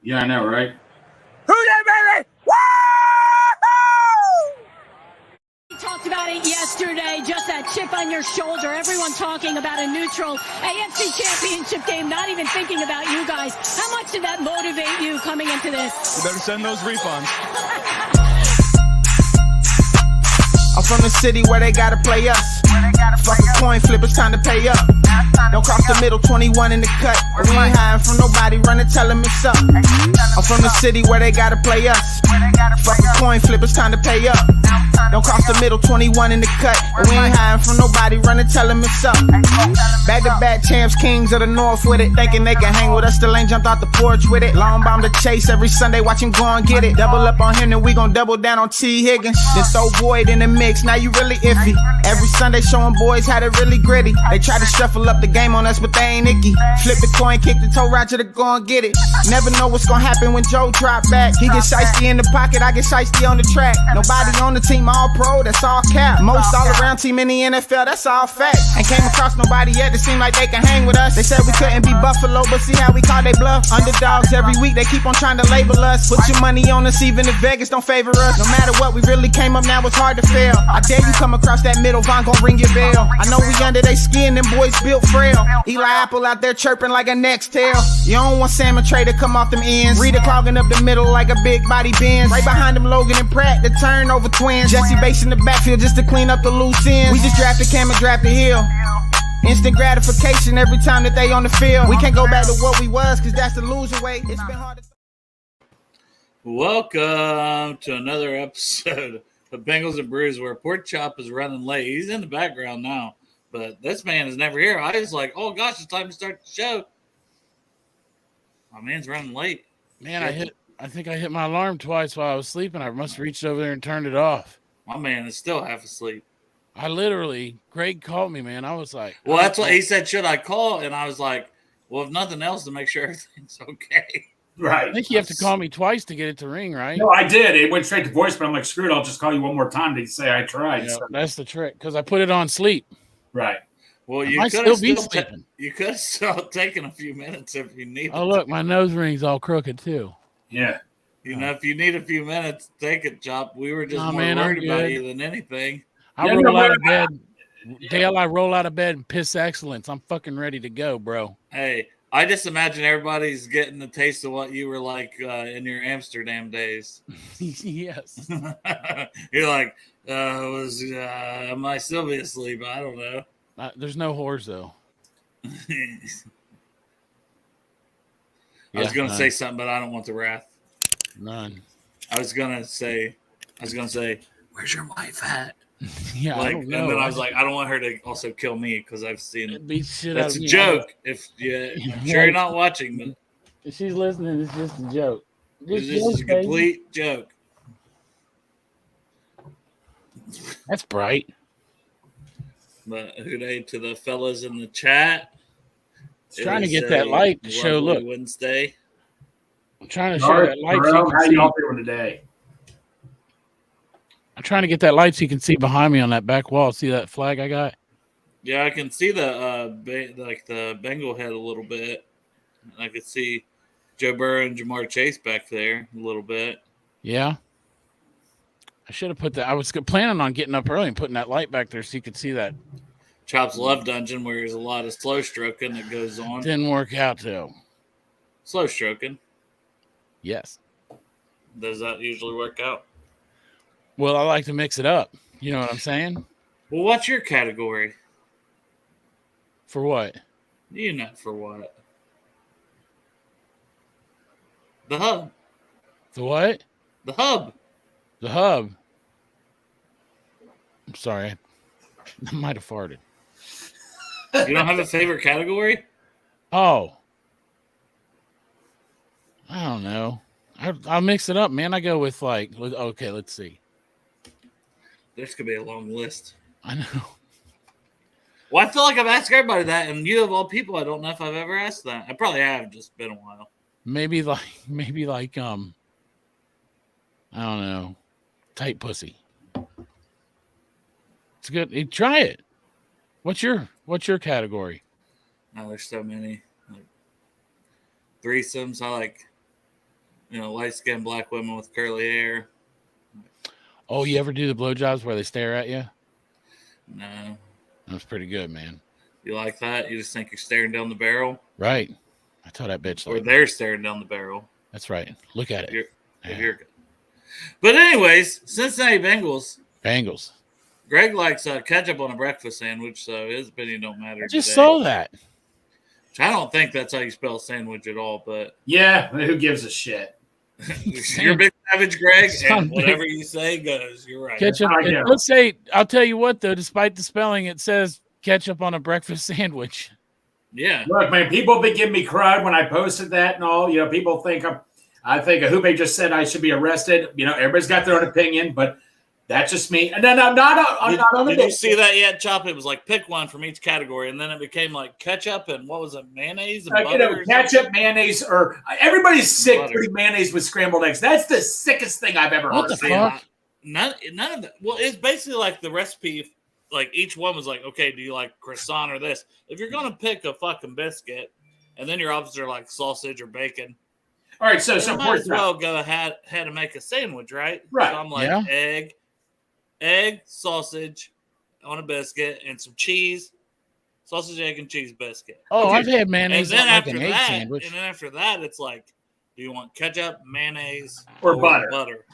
Yeah, I know, right? Who that baby? Woo! Talked about it yesterday, just that chip on your shoulder. Everyone talking about a neutral AFC championship game, not even thinking about you guys. How much did that motivate you coming into this? You better send those refunds. I'm from the city where they gotta play us. Fuck a coin flip, it's time to pay up. Don't cross the middle, 21 in the cut. We ain't hiding from nobody, run and tell them it's up. I'm from the city where they gotta play us. Fuck a coin flip, it's time to pay up. Don't cross the middle, 21 in the cut. We ain't hiding from nobody, run and tell them it's up. Back-to-back champs, kings of the north with it. Thinking they can hang with us, still ain't jumped out the porch with it. Long bomb to chase every Sunday, watch him go and get it. Double up on him, then we gon' double down on T. Higgins. Then throw Boyd in the mix, now you really iffy. Every Sunday showing boys how to really gritty. They try to shuffle up the game on us, but they ain't icky. Flip the coin, kick the toe, Roger to go and get it. Never know what's gonna happen when Joe drop back. He get shiesty in the pocket, I get shiesty on the track. Nobody on the team, all pro, that's all cap. Most all around team in the NFL, that's all fact. Ain't came across nobody yet that seem like they can hang with us. They said we couldn't be Buffalo, but see how we call they bluff. Underdogs every week, they keep on trying to label us. Put your money on us, even if Vegas don't favor us. No matter what, we really came up, now it's hard to fail. I dare you come across that middle, Von gon' ring your bell. I know we under they skin, them boys built frail. Eli Apple out there chirping like a next tail. You don't want Salmon Trey to come off them ends. Rita clogging up the middle like a big body Benz. Right behind them Logan and Pratt, the turnover twins. Jesse Bates in the backfield just to clean up the loose ends. We just drafted Cam and drafted Hill. Instant gratification every time that they on the field. We can't go back to what we was, cause that's the loser way. It's been hard to... Welcome to another episode of Bengals and Brews, where Pork Chop is running late. He's in the background now, but this man is never here. I was like, oh gosh, it's time to start the show. My man's running late. Man, I think I hit my alarm twice while I was sleeping. I must have reached over there and turned it off. My man is still half asleep. Greg called me, man. I was like, well, that's what he said. Should I call? And I was like, well, if nothing else, to make sure everything's okay. Right. I think you have to call me twice to get it to ring, right? No, I did. It went straight to voicemail. I'm like, screw it. I'll just call you one more time to say I tried. Yeah, so. that's the trick, because I put it on sleep. Right. Well, you could have still taken a few minutes if you needed. Oh, look, my nose ring's all crooked too. Yeah. You know, if you need a few minutes, take it, Chop. We were just worried about you than anything. I roll out of bed. Dale, I roll out of bed and piss excellence. I'm fucking ready to go, bro. Hey, I just imagine everybody's getting the taste of what you were like in your Amsterdam days. Yes. You're like, am I still be asleep? I don't know. There's no whores, though. I was going to say something, but I don't want the wrath. None. I was going to say, where's your wife at? Yeah, like, I don't know. And then I was like, I don't want her to also kill me because I've seen it. Beat shit That's out a of joke. If I'm sure you're not watching, but if she's listening, it's just a joke. This is a complete joke. That's bright. But hooday to the fellas in the chat. Trying to get that light to show. Look, Wednesday. I'm trying to show that light. So how y'all doing today? I'm trying to get that light so you can see behind me on that back wall. See that flag I got? Yeah, I can see the the Bengal head a little bit. I could see Joe Burrow and Jamar Chase back there a little bit. Yeah. I should have put that. I was planning on getting up early and putting that light back there so you could see that. Chop's Love Dungeon, where there's a lot of slow stroking that goes on. Didn't work out, though. Slow stroking. Yes. Does that usually work out? Well, I like to mix it up. You know what I'm saying? Well, what's your category? For what? You know for what? The hub. The what? The hub. The hub. I'm sorry. I might have farted. You don't have a favorite category? Oh. I don't know. I'll mix it up, man. I go with okay, let's see. There's going to be a long list. I know. Well, I feel like I've asked everybody that, and you of all people, I don't know if I've ever asked that. I probably have, just been a while. Maybe like I don't know, tight pussy. It's good. Hey, try it. What's your category? Oh, there's so many. Like threesomes. I like light-skinned black women with curly hair. Oh, you ever do the blowjobs where they stare at you? No. That's pretty good, man. You like that? You just think you're staring down the barrel? Right. I told that bitch Or like they're staring down the barrel. that's right. Look at it. If you're good. But anyways, Cincinnati Bengals. Greg likes ketchup on a breakfast sandwich, so his opinion don't matter. I just today. saw that. I don't think that's how you spell sandwich at all, but Yeah, who gives a shit? you're a big savage, Greg, Sound and whatever you say goes. You're right. Ketchup. I know. Let's say, I'll tell you what, though, despite the spelling, it says ketchup on a breakfast sandwich. Yeah. Look, man, people have been giving me crud when I posted that and all. People think I think Ahupe just said I should be arrested. Everybody's got their own opinion, but that's just me. And then I'm not on the Did you see that yet, Chop? It was like pick one from each category, and then it became like ketchup and what was it, mayonnaise and butter? Ketchup, mayonnaise, or everybody's sick Butter. putting mayonnaise with scrambled eggs. That's the sickest thing I've ever What heard. the fuck? None of that. Well, it's basically like the recipe. Like each one was like, okay, do you like croissant or this? If you're gonna pick a fucking biscuit, and then your options are like sausage or bacon, All right, so you might as well go ahead and make a sandwich, right? Right. So I'm like egg, sausage on a biscuit, and some cheese, sausage, egg, and cheese biscuit. Oh, Okay. I've had And mayonnaise then on like after an egg that, sandwich. it's like, do you want ketchup, mayonnaise, Or butter?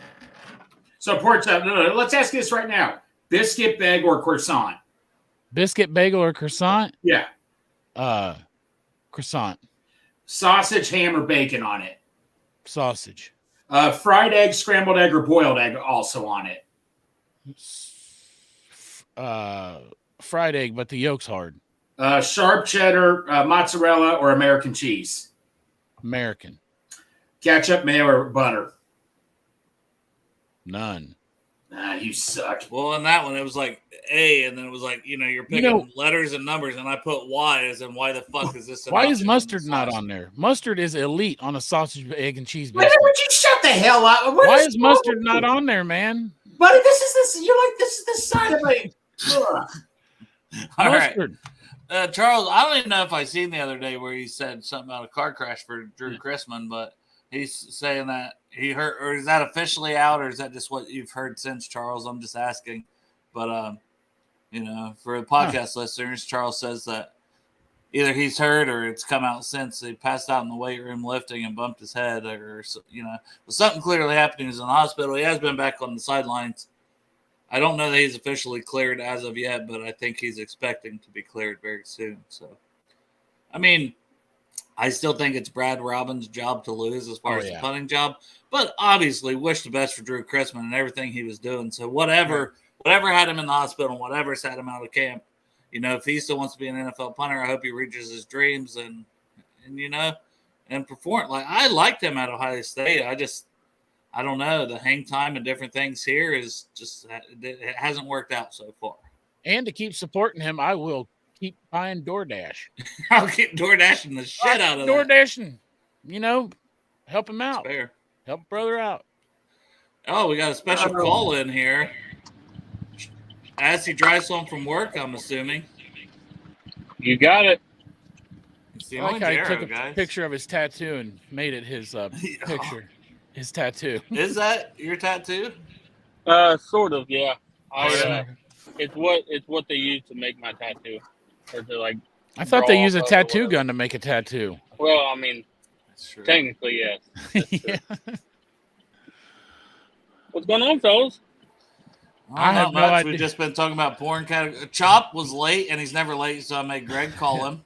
So pork chop. No, let's ask you this right now: biscuit, bag, or croissant? Biscuit, bagel, or croissant? Yeah. Croissant. Sausage, ham, or bacon on it? Sausage. Fried egg, scrambled egg, or boiled egg also on it? Fried egg, but the yolk's hard. Sharp cheddar, mozzarella, or American cheese? American. Ketchup, mayo, or butter? None. You suck. Well, in that one, it was like A, and then it was like, you're picking letters and numbers, and I put Y as in why the fuck is this? Why is mustard not on there? Mustard is elite on a sausage, egg, and cheese Would biscuit. you shut the hell up? Why is mustard not on there, man? Buddy, this is the side of my. All right. Mustard. Charles, I don't even know if I seen the other day where he said something about a car crash for Drew Chrisman, but he's saying that he heard, or is that officially out, or is that just what you've heard since, Charles? I'm just asking. But, for the podcast listeners, Charles says that either he's heard or it's come out since he passed out in the weight room lifting and bumped his head, or, something clearly happening. He's in the hospital. He has been back on the sidelines. I don't know that he's officially cleared as of yet, but I think he's expecting to be cleared very soon. So, I mean, I still think it's Brad Robbins' job to lose as far as the punting job, but obviously wish the best for Drew Chrisman and everything he was doing. So whatever had him in the hospital and whatever's had him out of camp, if he still wants to be an NFL punter, I hope he reaches his dreams and perform. Like, I liked him at Ohio State. I don't know. The hang time and different things here is just, it hasn't worked out so far. And to keep supporting him, I will keep buying DoorDash. I'll keep DoorDashing the shit out of DoorDashing, help him out. Fair. Help a brother out. Oh, we got a special call in here. As he drives home from work, I'm assuming. You got it. It's the I like how he Ontario, took a guys. picture of his tattoo and made it his picture. His tattoo. Is that your tattoo? Sort of, yeah. It's what they use to make my tattoo, or to like. I thought they draw use a up or tattoo whatever. gun to make a tattoo. Well, I mean, That's true. technically, yes. Yeah. What's going on, fellas? I have no much. idea. We've just been talking about porn category. Chop was late, and he's never late, so I made Greg call him.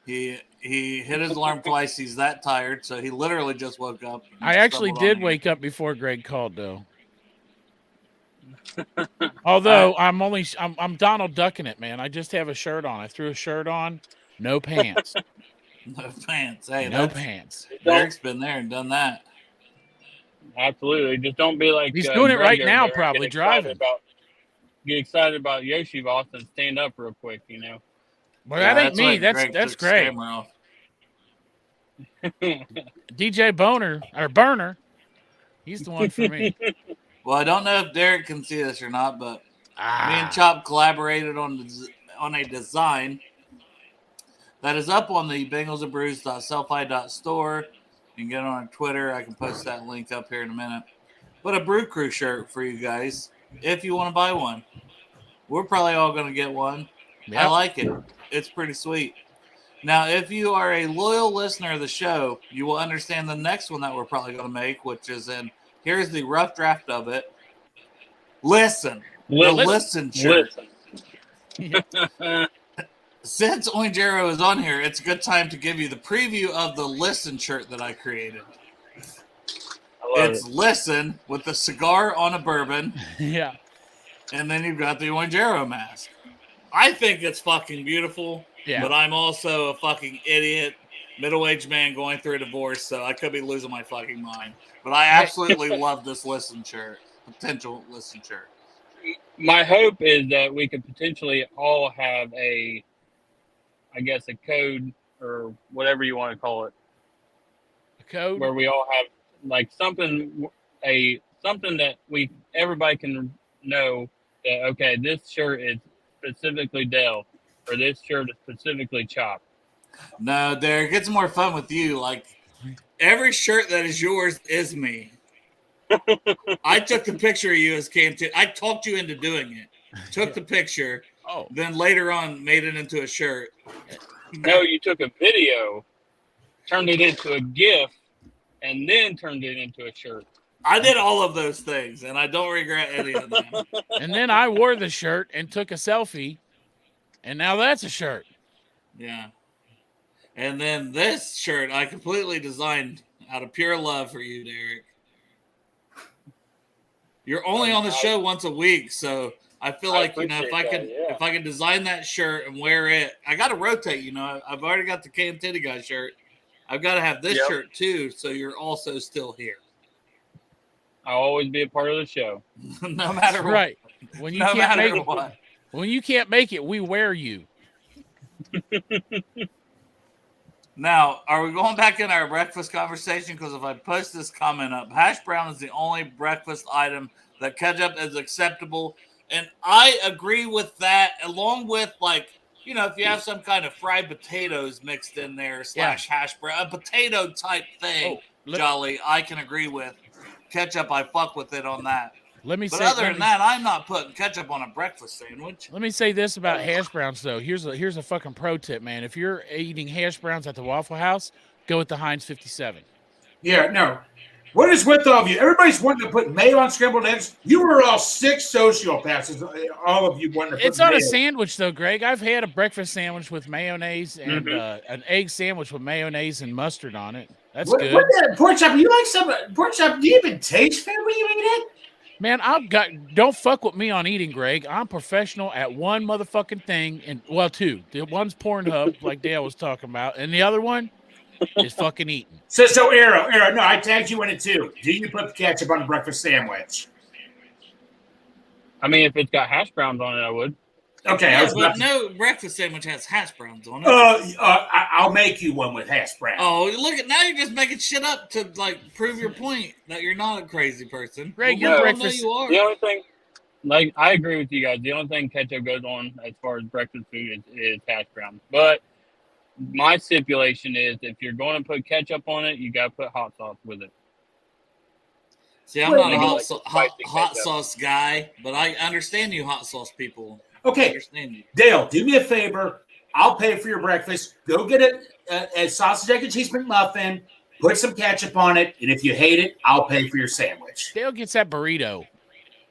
He hit his alarm twice. He's that tired, so he literally just woke up. I actually did wake up before Greg called, though. Although I'm Donald Ducking it, man. I just have a shirt on. I threw a shirt on, no pants. No pants. Hey, No pants. Derek's been there and done that. Absolutely. Just don't be like He's doing it right Greg now, over there. probably Get excited driving. Get excited about Yoshi Boss and stand up real quick, Well, Yeah, that ain't that's me. why That's Greg took Greg. the camera off. DJ Burner. He's the one for me. Well, I don't know if Derek can see this or not, but me Ah, and Chop collaborated on a design that is up on the BengalsandBrews.sellfy.store. You can get on Twitter. I can post that link up here in a minute. But a Brew Crew shirt for you guys if you want to buy one. We're probably all going to get one. Yep. I like it. It's pretty sweet. Now, if you are a loyal listener of the show, you will understand the next one that we're probably going to make, which is here's the rough draft of it. Listen. The Listen shirt. Since Oinjero is on here, it's a good time to give you the preview of the Listen shirt that I created. It's Listen with the cigar on a bourbon. Yeah. And then you've got the Oinjero mask. I think it's fucking beautiful. Yeah. But I'm also a fucking idiot, middle-aged man going through a divorce, so I could be losing my fucking mind. But I absolutely love this Listen shirt, potential Listen shirt. My hope is that we could potentially all have a code or whatever you want to call it. A code? Where we all have like something that everybody can know that, okay, this shirt is specifically Dale or this shirt is specifically Chop. No, Derek, it's more fun with you. Like, every shirt that is yours is me. I took the picture of you as Cam. I talked you into doing it. Took the picture. Oh. Then later on made it into a shirt. No, you took a video, turned it into a GIF, and then turned it into a shirt. I did all of those things, and I don't regret any of them. And then I wore the shirt and took a selfie, and now that's a shirt. Yeah. And then this shirt I completely designed out of pure love for you, Derek. You're only on the show once a week, so I feel like, if I can design that shirt and wear it, I got to rotate, I've already got the Cam Titty Guy shirt. I've got to have this shirt too, so you're also still here. I'll always be a part of the show. No matter what. Right. When you can't make it, when you can't make it, we wear you. Now, are we going back in our breakfast conversation? Because if I post this comment up, hash brown is the only breakfast item that ketchup is acceptable. And I agree with that, along with, if you have some kind of fried potatoes mixed in there / hash brown, a potato type thing, Jolly, I can agree with. Ketchup, I fuck with it on that. But other than that, I'm not putting ketchup on a breakfast sandwich. Let me say this about hash browns, though. Here's a fucking pro tip, man. If you're eating hash browns at the Waffle House, go with the Heinz 57. Yeah, no. What is with all of you? Everybody's wanting to put mayo on scrambled eggs. You were all sick sociopaths. All of you wanting to put It's on mayo. a sandwich, though, Greg. I've had a breakfast sandwich with mayonnaise and an egg sandwich with mayonnaise and mustard on it. That's good. Pork chop, you like some pork chop? Do you even taste food when you eat it? Man, don't fuck with me on eating, Greg. I'm professional at one motherfucking thing, and two. The one's Pornhub, like Dale was talking about, and the other one is fucking eating. So Arrow, no, I tagged you in it too. Do you put the ketchup on a breakfast sandwich? I mean, if it's got hash browns on it, I would. Okay, Yeah, but no breakfast sandwich has hash browns on it. I'll make you one with hash browns. Oh, look at now! You're just making shit up to prove your point that you're not a crazy person. Greg, your breakfast. You are. The only thing, I agree with you guys. The only thing ketchup goes on as far as breakfast food is hash browns. But my stipulation is, if you're going to put ketchup on it, you got to put hot sauce with it. See, I'm not a hot sauce guy, but I understand you hot sauce people. Okay, Dale, do me a favor. I'll pay for your breakfast. Go get a sausage, egg, and cheese McMuffin. Put some ketchup on it, and if you hate it, I'll pay for your sandwich. Dale gets that burrito.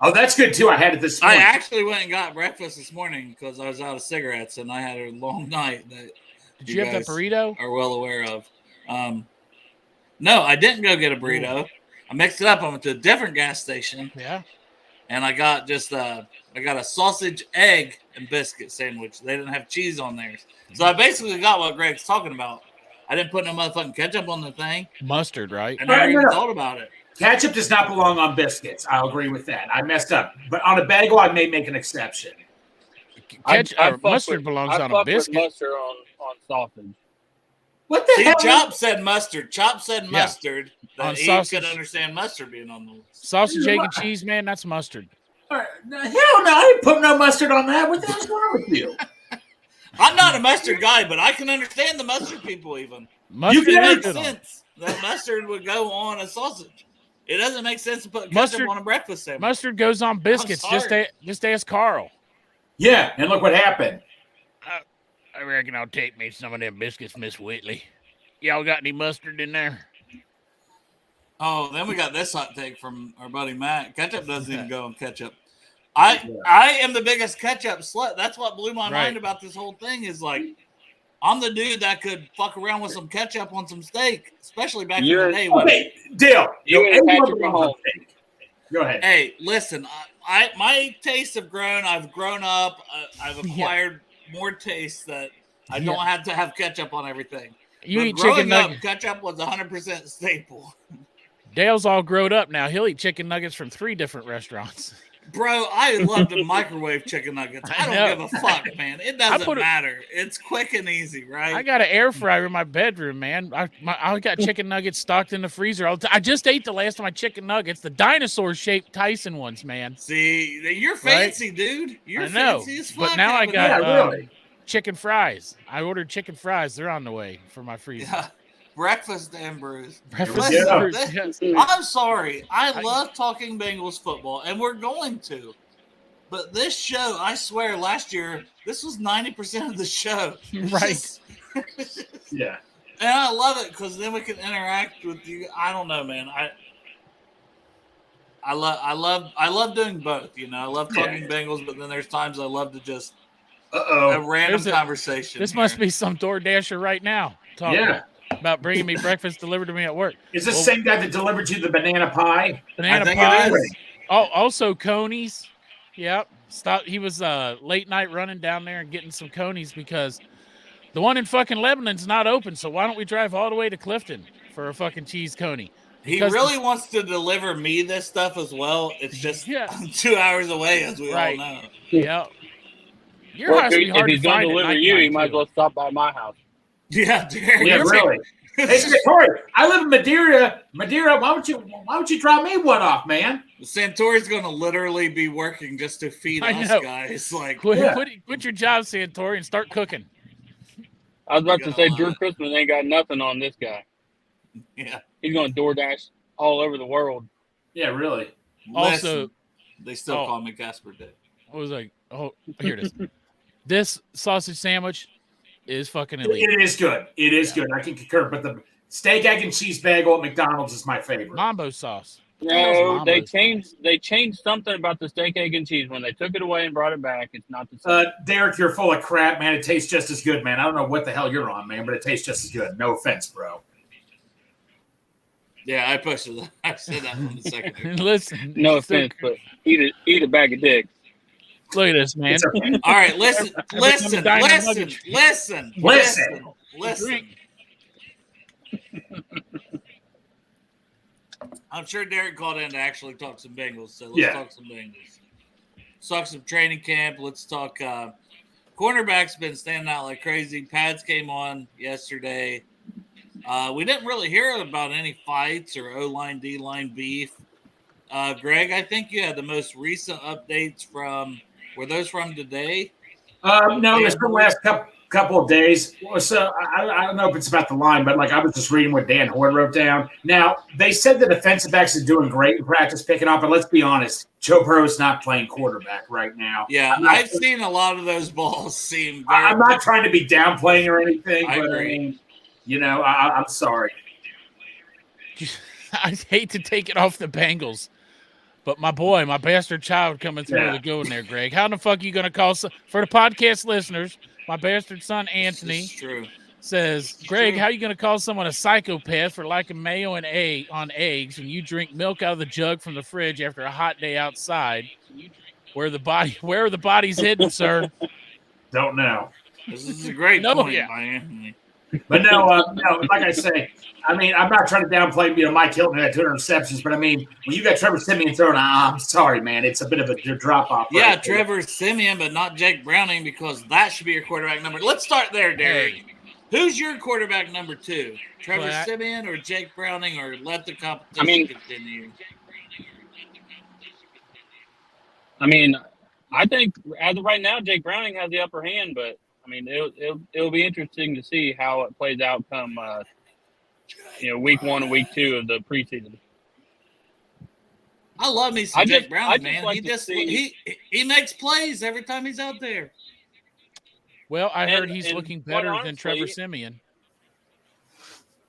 Oh, that's good, too. I had it this morning. I actually went and got breakfast this morning because I was out of cigarettes, and I had a long night that Did you have that burrito? Are well aware of. No, I didn't go get a burrito. I mixed it up. I went to a different gas station. Yeah. And I got I got a sausage, egg, and biscuit sandwich. They didn't have cheese on theirs. So I basically got what Greg's talking about. I didn't put no motherfucking ketchup on the thing. Mustard, right? I never even thought about it. Ketchup does not belong on biscuits. I'll agree with that. I messed up. But on a bagel, I may make an exception. Mustard belongs on a biscuit. Mustard on sausage. What the hell? Chop said mustard. Chop said mustard. On He sausage. could understand mustard being on the list. Sausage, egg, and cheese, man, that's mustard. Hell no, I didn't put no mustard on that. What the hell's wrong with you? I'm not a mustard guy, but I can understand the mustard people even. Mustard You can makes sense. that mustard would go on a sausage. It doesn't make sense to put ketchup Mustard- on a breakfast sandwich. Mustard goes on biscuits. sorry. Just ask Carl. Yeah, and look what happened. I reckon I'll take me some of them biscuits, Miss Whitley. Y'all got any mustard in there? Oh, then we got this hot take from our buddy Matt. Ketchup doesn't even go on ketchup. I am the biggest ketchup slut. That's what blew my mind about this whole thing is like, I'm the dude that could fuck around with some ketchup on some steak, especially back in the day. Okay, Dale. Go ahead. Hey, listen, my tastes have grown. I've grown up. I've acquired more tastes that I don't have to have ketchup on everything. You but eat chicken nuggets. Ketchup was 100% staple. Dale's all grown up now. He'll eat chicken nuggets from 3 different restaurants. Bro, I love to microwave chicken nuggets. I don't give a fuck, man. It doesn't matter. It's quick and easy, right? I got an air fryer in my bedroom, man. I got chicken nuggets stocked in the freezer all the time. I just ate the last of my chicken nuggets, the dinosaur-shaped Tyson ones, man. See, you're fancy, dude. You're fancy as fuck. But now I got chicken fries. I ordered chicken fries. They're on the way for my freezer. Yeah. Breakfast and brews. I'm sorry. I love talking Bengals football, and we're going to. But this show, I swear, last year, this was 90% of the show. Right. Yeah. And I love it because then we can interact with you. I don't know, man. I love doing both. You know, I love talking Bengals, but then there's times I love to just a random conversation. This must be some DoorDasher right now. About bringing me breakfast delivered to me at work. Is this the same guy that delivered you the banana pie? Banana pie. Oh, also Coney's. Yep. He was late night running down there and getting some Coney's because the one in fucking Lebanon's not open. So why don't we drive all the way to Clifton for a fucking cheese Coney? He really wants to deliver me this stuff as well. It's just 2 hours away, as we all know. Yeah. Your house would be hard if he's going to deliver you, he might as well stop by my house. Yeah, really. Hey, Tori, I live in Madeira. Why would you drop me one off, man? Santori's going to literally be working just to feed us guys. Like, quit your job, Santori, and start cooking. I was about to say Drew Christmas ain't got nothing on this guy. Yeah, he's going to DoorDash all over the world. Yeah, really. Also, they still call me Casper Dick. I was like, here it is. This sausage sandwich is fucking elite. It is good. It is good. I can concur. But the steak, egg, and cheese bagel at McDonald's is my favorite. Mambo sauce. No, they changed something about the steak, egg, and cheese. When they took it away and brought it back, it's not the same. Derek, you're full of crap, man. It tastes just as good, man. I don't know what the hell you're on, man, but it tastes just as good. No offense, bro. Yeah, I pushed it. I said that in the second. Listen. No offense, but eat a bag of dicks. Look at this, man. Okay. All right, listen. I'm sure Derek called in to actually talk some Bengals, so let's talk some Bengals. Let's talk some training camp. Let's talk cornerback's been standing out like crazy. Pads came on yesterday. We didn't really hear about any fights or O-line, D-line beef. Greg, I think you had the most recent updates from – were those from today? No, it's from the last couple of days. So I don't know if it's about the line, but I was just reading what Dan Horn wrote down. Now, they said the defensive backs are doing great in practice picking up, but let's be honest, Joe Burrow's not playing quarterback right now. Yeah, I've seen a lot of those balls seem very I'm not trying to be downplaying or anything, I but agree. I'm sorry. I hate to take it off the Bengals. But my bastard child coming through the good one there, Greg. How the fuck are you going to call for the podcast listeners? My bastard son, Anthony, says, Greg, how are you going to call someone a psychopath for liking mayo and on eggs when you drink milk out of the jug from the fridge after a hot day outside? Where are the bodies hidden, sir? Don't know. This is a great point by Anthony. But no, like I say, I mean, I'm not trying to downplay, Mike Hilton had 200 receptions, but I mean, when you got Trevor Siemian throwing, I'm sorry, man, it's a bit of a drop off. Yeah, right, Trevor Siemian, but not Jake Browning because that should be your quarterback number. Let's start there, Derek. Hey. Who's your quarterback number 2? Trevor Siemian or Jake Browning, or let the competition continue? I mean, I think as of right now, Jake Browning has the upper hand, but I mean, it'll be interesting to see how it plays out come week 1 and week 2 of the preseason. I love me some Jake Browning, man. Like he makes plays every time he's out there. Well, I heard he's looking better than Trevor honestly, Siemian.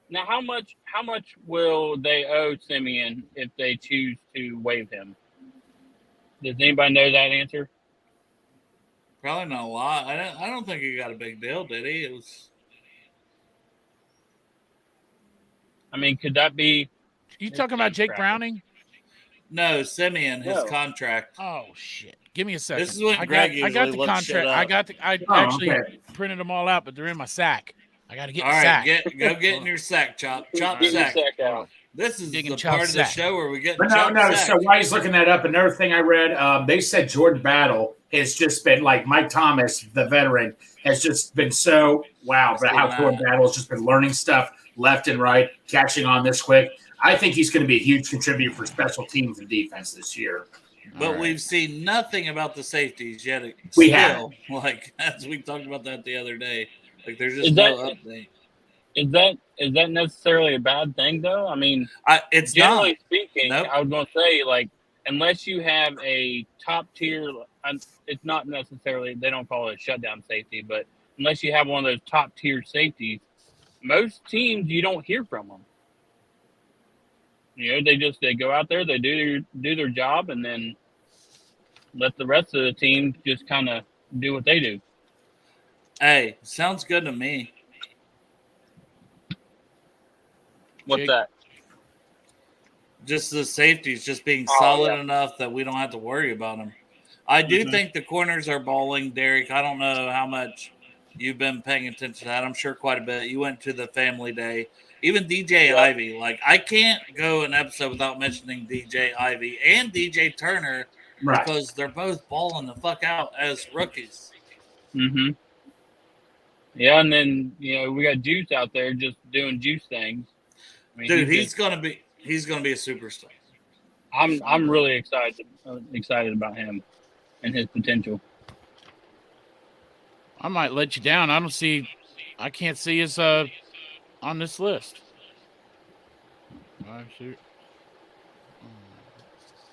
Now, how much will they owe Simeon if they choose to waive him? Does anybody know that answer? Probably not a lot. I don't think he got a big deal, did he? It was. I mean, could that be? You talking about Jake Browning? No, Simeon, his No. contract. Oh shit! Give me a second. This is when I Greg got the usually looks shit contract. up. I actually printed them all out, but they're in my sack. I got to get All the right, sack. go get in your sack, Chop Get your sack. sack out. This is Digging the Chop part of the sack. show where we get But Chop no. sack. So while he's looking that up, another thing I read, they said Jordan Battle has just been like Mike Thomas, the veteran, has just been so wow about how Jordan Battle has just been learning stuff left and right, catching on this quick. I think he's going to be a huge contributor for special teams and defense this year. But we've seen nothing about the safeties yet. We have. Like, as we talked about that the other day. Like, there's just no update. Is that necessarily a bad thing, though? I mean, it's generally not. speaking, Nope. I was going to say, like, unless you have a top tier, it's not necessarily, they don't call it a shutdown safety, but unless you have one of those top tier safeties, most teams, you don't hear from them. They go out there, they do their job, and then let the rest of the team just kind of do what they do. Hey, sounds good to me. What's that? Just the safeties just being solid enough that we don't have to worry about them. I do think the corners are balling, Derek. I don't know how much you've been paying attention to that. I'm sure quite a bit. You went to the family day. Even DJ Ivy. Like, I can't go an episode without mentioning DJ Ivy and DJ Turner because they're both balling the fuck out as rookies. Mm-hmm. Yeah, and then, we got Juice out there just doing Juice things. I mean, dude, he's gonna be a superstar. I'm really excited about him and his potential. I might let you down. I can't see his on this list.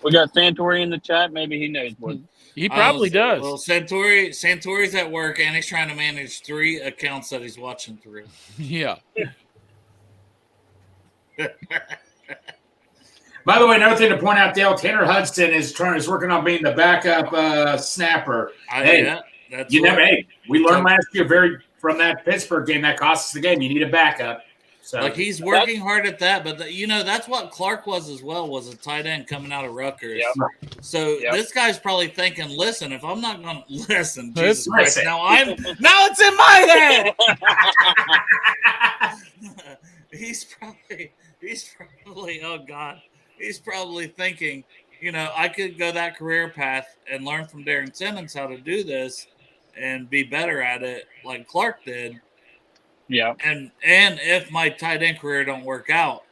We got Santori in the chat. Maybe he knows what. He probably does. Well, Santori's at work and he's trying to manage 3 accounts that he's watching through. Yeah. By the way, another thing to point out, Dale, Tanner Hudson is working on being the backup snapper. We learned last year from that Pittsburgh game that cost us the game. You need a backup. So he's working hard at that, but that's what Clark was as well, was a tight end coming out of Rutgers. Yep. So this guy's probably thinking, listen, if I'm not going to listen, Jesus Christ, now it's in my head. He's probably thinking, I could go that career path and learn from Darren Simmons how to do this and be better at it like Clark did. Yeah. And if my tight end career don't work out,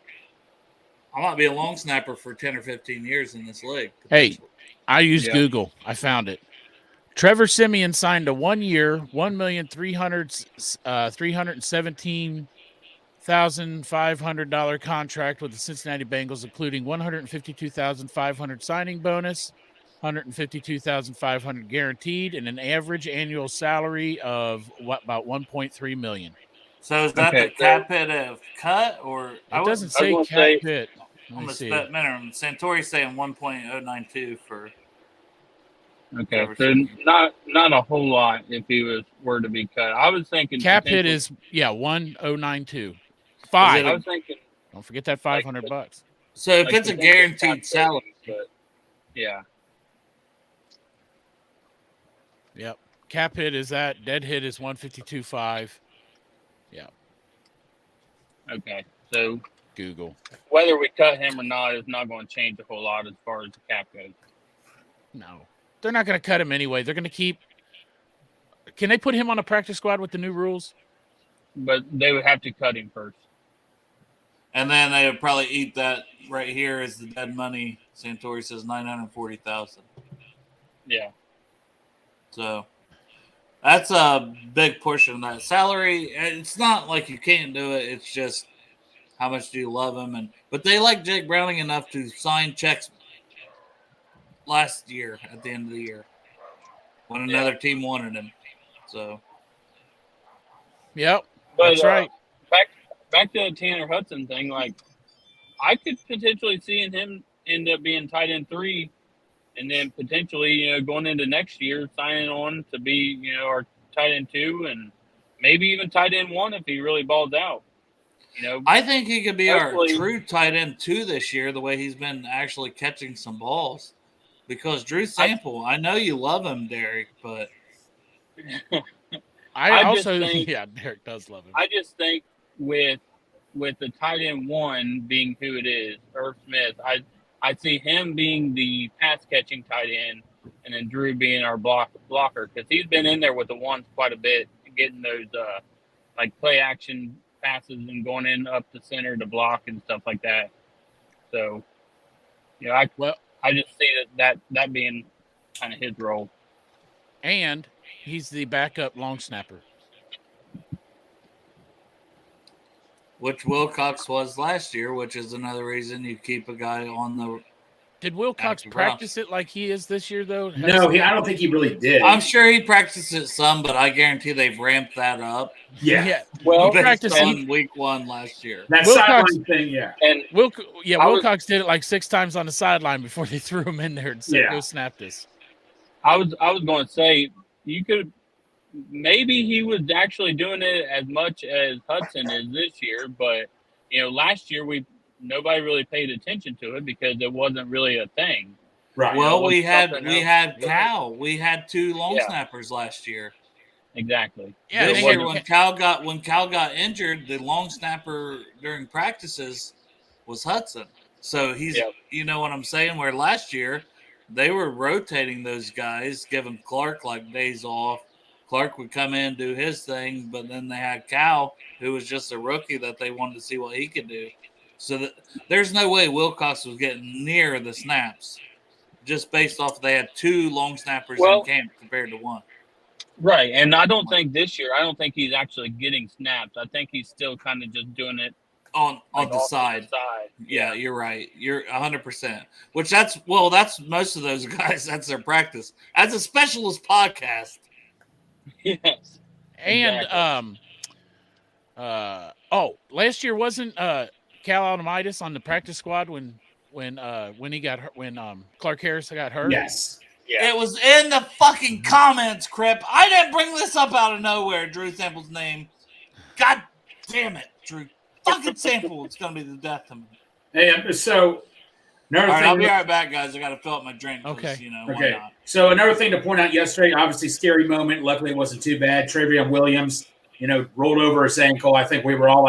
I might be a long snapper for 10 or 15 years in this league. Hey, I used Google. I found it. Trevor Siemian signed a 1-year, $1,317,500 contract with the Cincinnati Bengals, including $152,500 signing bonus, $152,500 guaranteed, and an average annual salary of about $1.3 million. So is that the cap hit of cut, or it doesn't say cap hit? On the spec minimum, Santori's saying 1.092 for. Okay, so not a whole lot if he were to be cut. I was thinking cap hit is 1.092. 5. I was thinking. Don't forget that $500. So if it's a guaranteed salary, yeah. Yep. Cap hit is that. Dead hit is 152.5. Yeah. Okay. So Google. Whether we cut him or not is not going to change a whole lot as far as the cap goes. No. They're not going to cut him anyway. They're going to keep. Can they put him on a practice squad with the new rules? But they would have to cut him first. And then they would probably eat that right here as the dead money. Santori says $940,000. Yeah. So that's a big portion of that salary. It's not like you can't do it. It's just how much do you love him? But they like Jake Browning enough to sign checks last year at the end of the year when another team wanted him. So, yep, But that's right. back to the Tanner Hudson thing. Like, I could potentially see him end up being tight end 3, and then potentially, going into next year, signing on to be, our tight end 2, and maybe even tight end 1 if he really balls out. I think he could be our true tight end 2 this year, the way he's been actually catching some balls. Because Drew Sample, I know you love him, Derek, but I also think, Derek does love him. I just think with the tight end 1 being who it is, Irv Smith, I see him being the pass catching tight end, and then Drew being our blocker, because he's been in there with the ones quite a bit, getting those like play action passes and going in up the center to block and stuff like that. So, I just see that being kind of his role. And he's the backup long snapper, which Wilcox was last year, which is another reason you keep a guy on the. Did Wilcox practice it like he is this year, though? No, I don't think he really did. I'm sure he practiced it some, but I guarantee they've ramped that up. Yeah. Well, he practiced on week 1 last year. That sideline thing, yeah. And Wilcox did it like 6 times on the sideline before they threw him in there and said, "Go snap this." I was going to say, you could maybe he was actually doing it as much as Hudson is this year, but last year nobody really paid attention to it because it wasn't really a thing. Right. Well, we had Cal. We had 2 long snappers last year. Exactly. Yeah. This year, when Cal got injured, the long snapper during practices was Hudson. So he's, you know what I'm saying? Where last year they were rotating those guys, giving Clark like days off. Clark would come in, do his thing, but then they had Cal, who was just a rookie that they wanted to see what he could do. So there's no way Wilcox was getting near the snaps, just based off they had 2 long snappers in camp compared to 1. Right, and I don't think this year, he's actually getting snaps. I think he's still kind of just doing it on the side. Yeah, you're right. You're 100%. Which that's most of those guys. That's their practice. As a specialist podcast. Yes. And last year wasn't Cal Automitis on the practice squad when he got hurt, when Clark Harris got hurt? Yes. Yeah. It was in the fucking comments, Crip. I didn't bring this up out of nowhere, Drew Sample's name. God damn it, Drew. Fucking Sample. It's going to be the death of me. Hey, so another thing. I'll be right back, guys. I got to fill up my drink. Okay. Okay. So another thing to point out yesterday, obviously scary moment. Luckily, it wasn't too bad. Trevion Williams, rolled over his ankle. I think we were all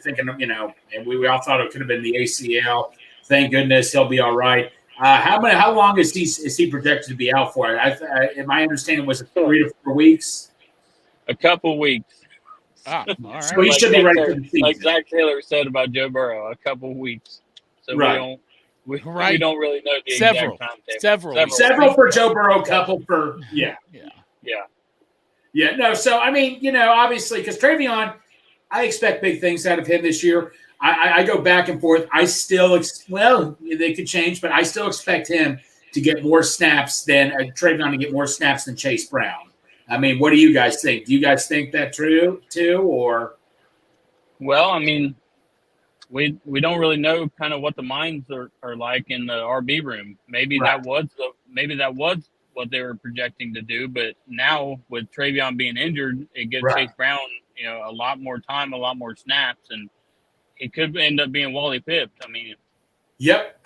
thinking, and we all thought it could have been the ACL. Thank goodness he'll be all right. How long is he projected to be out for? My understanding was 3 to 4 weeks. A couple weeks. All right. So he should be ready for the season. Like Zach Taylor said about Joe Burrow, a couple weeks. So we don't really know the exact timetable. Several for Joe Burrow, couple for Yeah. No, so obviously, because Trevion, I expect big things out of him this year. I go back and forth. I still, they could change, but I still expect him to get more snaps than Trevion to get more snaps than Chase Brown. I mean, what do you guys think? Do you guys think that true too, or? Well, I mean, we don't really know kind of what the minds are like in the RB room. Maybe that was what they were projecting to do, but now with Trevion being injured, it gives Chase Brown a lot more time, a lot more snaps, and it could end up being Wally pipped. I mean, yep.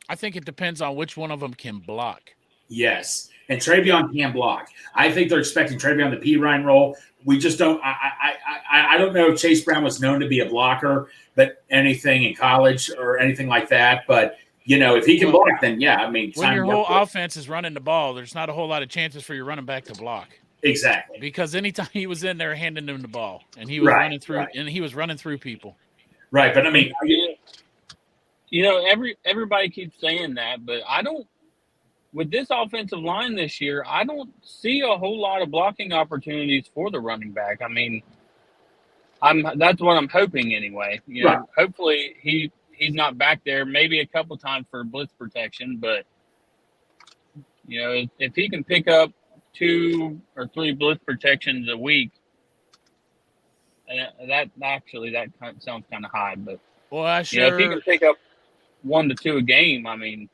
I think it depends on which one of them can block. Yes, and Trevion can block. I think they're expecting Trevion the P. Ryan role. We just don't. I don't know if Chase Brown was known to be a blocker, but anything in college or anything like that. But if he can block, then I mean, when your whole offense is running the ball, there's not a whole lot of chances for your running back to block. Exactly. Because anytime he was in there handing them the ball, and he was running through, and he was running through people. Right, but I mean, everybody keeps saying that, but I don't. With this offensive line this year, I don't see a whole lot of blocking opportunities for the running back. I mean, That's what I'm hoping anyway. You know, Right. hopefully he's not back there. Maybe a couple times for blitz protection, but you know, if he can pick up 2 or 3 blitz protections a week, and that sounds kind of high, but Well, you know, if he can pick up 1 to 2 a game, I mean,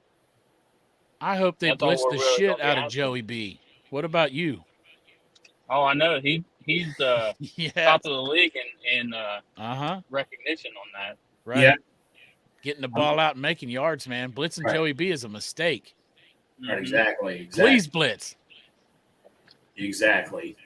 I hope they that's all blitz we're the really shit gonna be out of asking. Joey B. What about you? Oh, I know he's Yeah. top of the league in Uh-huh. recognition on that. Right. Yeah. Getting the ball out and making yards, man. Blitzing Right. Joey B is a mistake. Right, exactly. Please blitz. Exactly.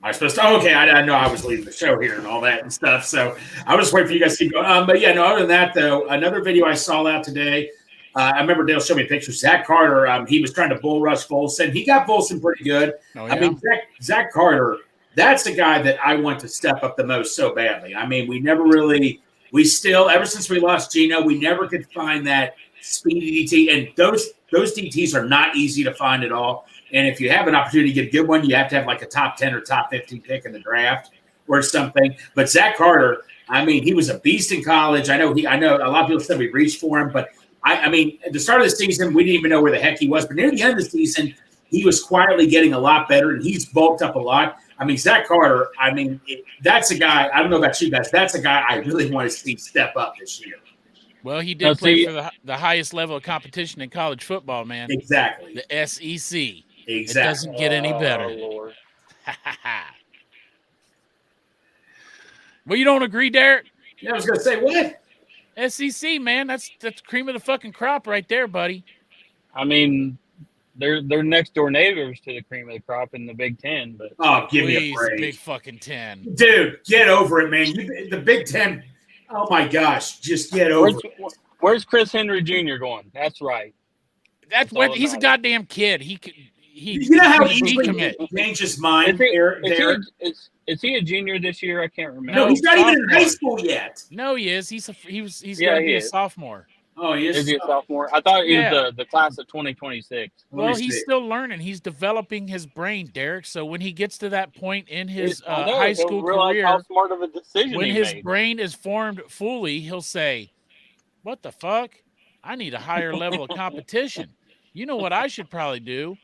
Am I supposed to? Oh, okay, I know I was leaving the show here and all that and stuff, so I was just waiting for you guys to keep going. But yeah, no. Other than that, though, another video I saw out today. I remember Dale showed me a picture. Zach Carter. He was trying to bull rush Volson. He got Volson pretty good. Oh, yeah? I mean, Zach Carter. That's the guy that I want to step up the most so badly. I mean, we still, ever since we lost Gino, we never could find that speedy DT, and those DTs are not easy to find at all. And if you have an opportunity to get a good one, you have to have like a top 10 or top 15 pick in the draft or something. But Zach Carter, I mean, he was a beast in college. I know a lot of people said we reached for him, but I mean, at the start of the season, we didn't even know where the heck he was. But near the end of the season, he was quietly getting a lot better, and he's bulked up a lot. I mean, Zach Carter, I mean, that's a guy, I don't know about you guys, that's a guy I really want to see step up this year. Well, he did play for the highest level of competition in college football, man. Exactly. The SEC. Exactly. It doesn't get any better. Oh, Lord. Well, you don't agree, Derek? Yeah, I was going to say, what? SEC, man, that's cream of the fucking crop right there, buddy. I mean, they're next door neighbors to the cream of the crop in the Big Ten, but Give me a Please, break. Big fucking 10. Dude, get over it, man. The Big Ten, oh my gosh, just get over it. Where's Chris Henry Jr. going? That's right. That's all what he's a that goddamn kid. He You know how he easily decommit. he changed his mind, Derek? Is he a junior this year? I can't remember. No, he's not even in sophomore. high school yet. No, he is. He's Yeah, gonna he be a is. sophomore. Oh, he is. Is he a sophomore? I thought he Yeah. was the class of 2026. Well, he's still learning. He's developing his brain, Derek. So when he gets to that point in his I know, high he'll school realize career, how smart of a decision when he his made. brain is formed fully, he'll say, "What the fuck? I need a higher level of competition. You know what I should probably do?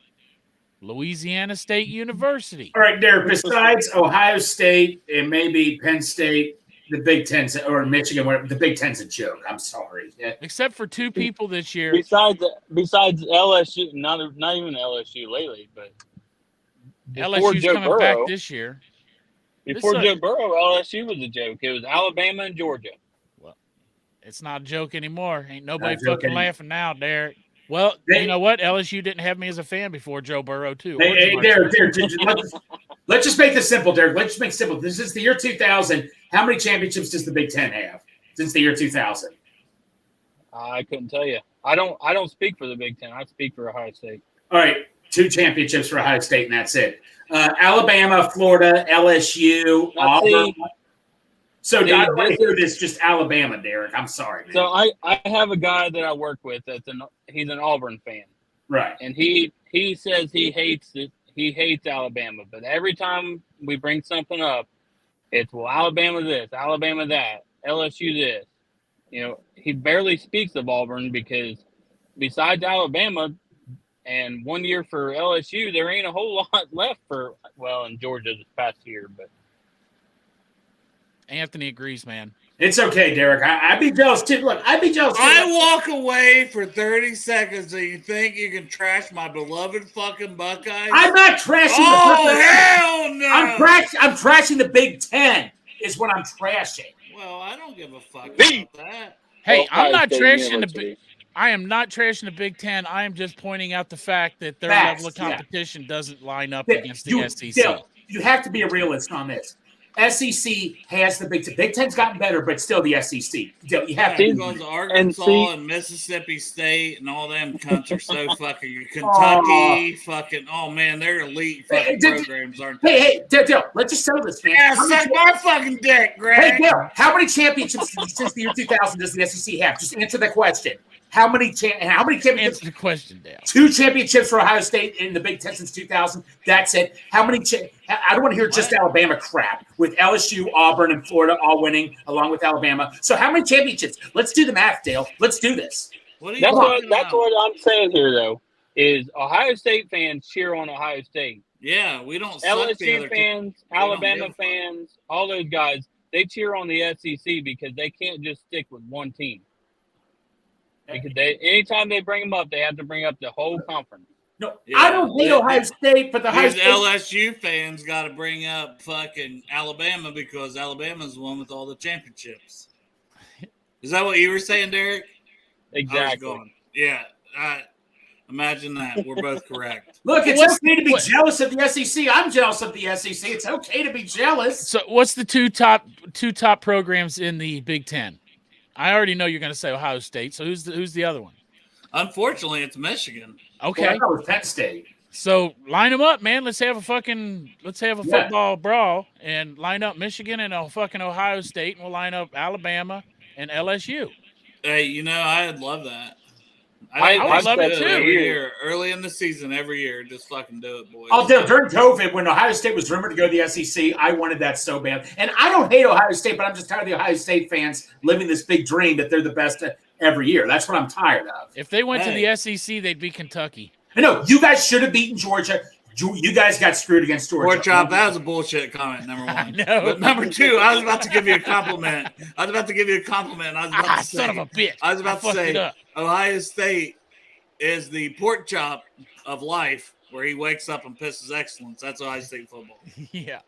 Louisiana State University." All right, Derek, besides Ohio State and maybe Penn State, the Big Ten's or Michigan, the Big Ten's a joke. I'm sorry. Yeah. Except for 2 people this year. Besides LSU, not even LSU lately, but before LSU's Joe coming Burrow, back this year. Before This Joe Burrow, LSU was a joke. It was Alabama and Georgia. Well, it's not a joke anymore. Ain't nobody Not a joke fucking anymore. laughing now, Derek. Well, you know what? LSU didn't have me as a fan before Joe Burrow, too. Hey, Derek, let's just make this simple, Derek. Let's just make it simple. This is the year 2000. How many championships does the Big Ten have since the year 2000? I couldn't tell you. I don't speak for the Big Ten. I speak for Ohio State. All right, 2 championships for Ohio State, and that's it. Alabama, Florida, LSU, Auburn. So I don't want to hear this, just Alabama, Derek. I'm sorry, man. So I have a guy that I work with he's an Auburn fan. Right. And he says he hates it. He hates Alabama, but every time we bring something up, it's Alabama this, Alabama that, LSU this. You know, he barely speaks of Auburn because besides Alabama and 1 year for LSU, there ain't a whole lot left in Georgia this past year, but Anthony agrees, man. It's okay, Derek. I'd be jealous too. Look, I'd be jealous too. I walk away for 30 seconds and you think you can trash my beloved fucking Buckeyes? I'm not trashing Oh, hell no! I'm trashing the Big Ten is what I'm trashing. Well, I don't give a fuck about that. Hey, I'm Ohio not State trashing University. I am not trashing the Big Ten. I am just pointing out the fact that their Facts, level of yeah. competition doesn't line up against the SEC. Still, you have to be a realist on this. SEC has the Big Ten. Big Ten's gotten better, but still the SEC. You have to. Because Arkansas and Mississippi State and all them cunts are so fucking Kentucky, oh man, they're elite fucking programs, aren't they? Hey, Dale, let's just settle this, man. Yeah, suck my fucking dick, Greg. Hey, Dale, how many championships since the year 2000 does the SEC have? Just answer that question. how many championships? Answer the question, Dale. 2 championships for Ohio State in the Big Ten since 2000. That's it. How many? I don't want to hear just Alabama crap with LSU, Auburn, and Florida all winning along with Alabama. So how many championships? Let's do the math, Dale. Let's do this. That's what I'm saying here, though, is Ohio State fans cheer on Ohio State. Yeah, we don't. LSU fans, Alabama fans, all those guys, they cheer on the SEC because they can't just stick with one team. Because anytime they bring them up, they have to bring up the whole conference. No, yeah, I don't hate Ohio State, but the Ohio State LSU fans got to bring up fucking Alabama because Alabama's the one with all the championships. Is that what you were saying, Derek? Exactly. Yeah. Imagine that. We're both correct. Look, it's okay to be jealous of the SEC. I'm jealous of the SEC. It's okay to be jealous. So, what's the two top programs in the Big Ten? I already know you're going to say Ohio State. So who's the other one? Unfortunately, it's Michigan. Okay, well, that was Penn State. So line them up, man. Let's have a football brawl and line up Michigan and a fucking Ohio State, and we'll line up Alabama and LSU. Hey, I'd love that. I would love it too. Every year, early in the season, every year, just fucking do it, boys. Oh, during COVID, when Ohio State was rumored to go to the SEC, I wanted that so bad. And I don't hate Ohio State, but I'm just tired of the Ohio State fans living this big dream that they're the best every year. That's what I'm tired of. If they went to the SEC, they'd be Kentucky. I know. You guys should have beaten Georgia. You guys got screwed against Georgia. Pork chop, that was a bullshit comment, number one. No. But number two, I was about to give you a compliment. I was about to say, son of a bitch. I was about to say, Ohio State is the pork chop of life where he wakes up and pisses excellence. That's Ohio State football. Yeah.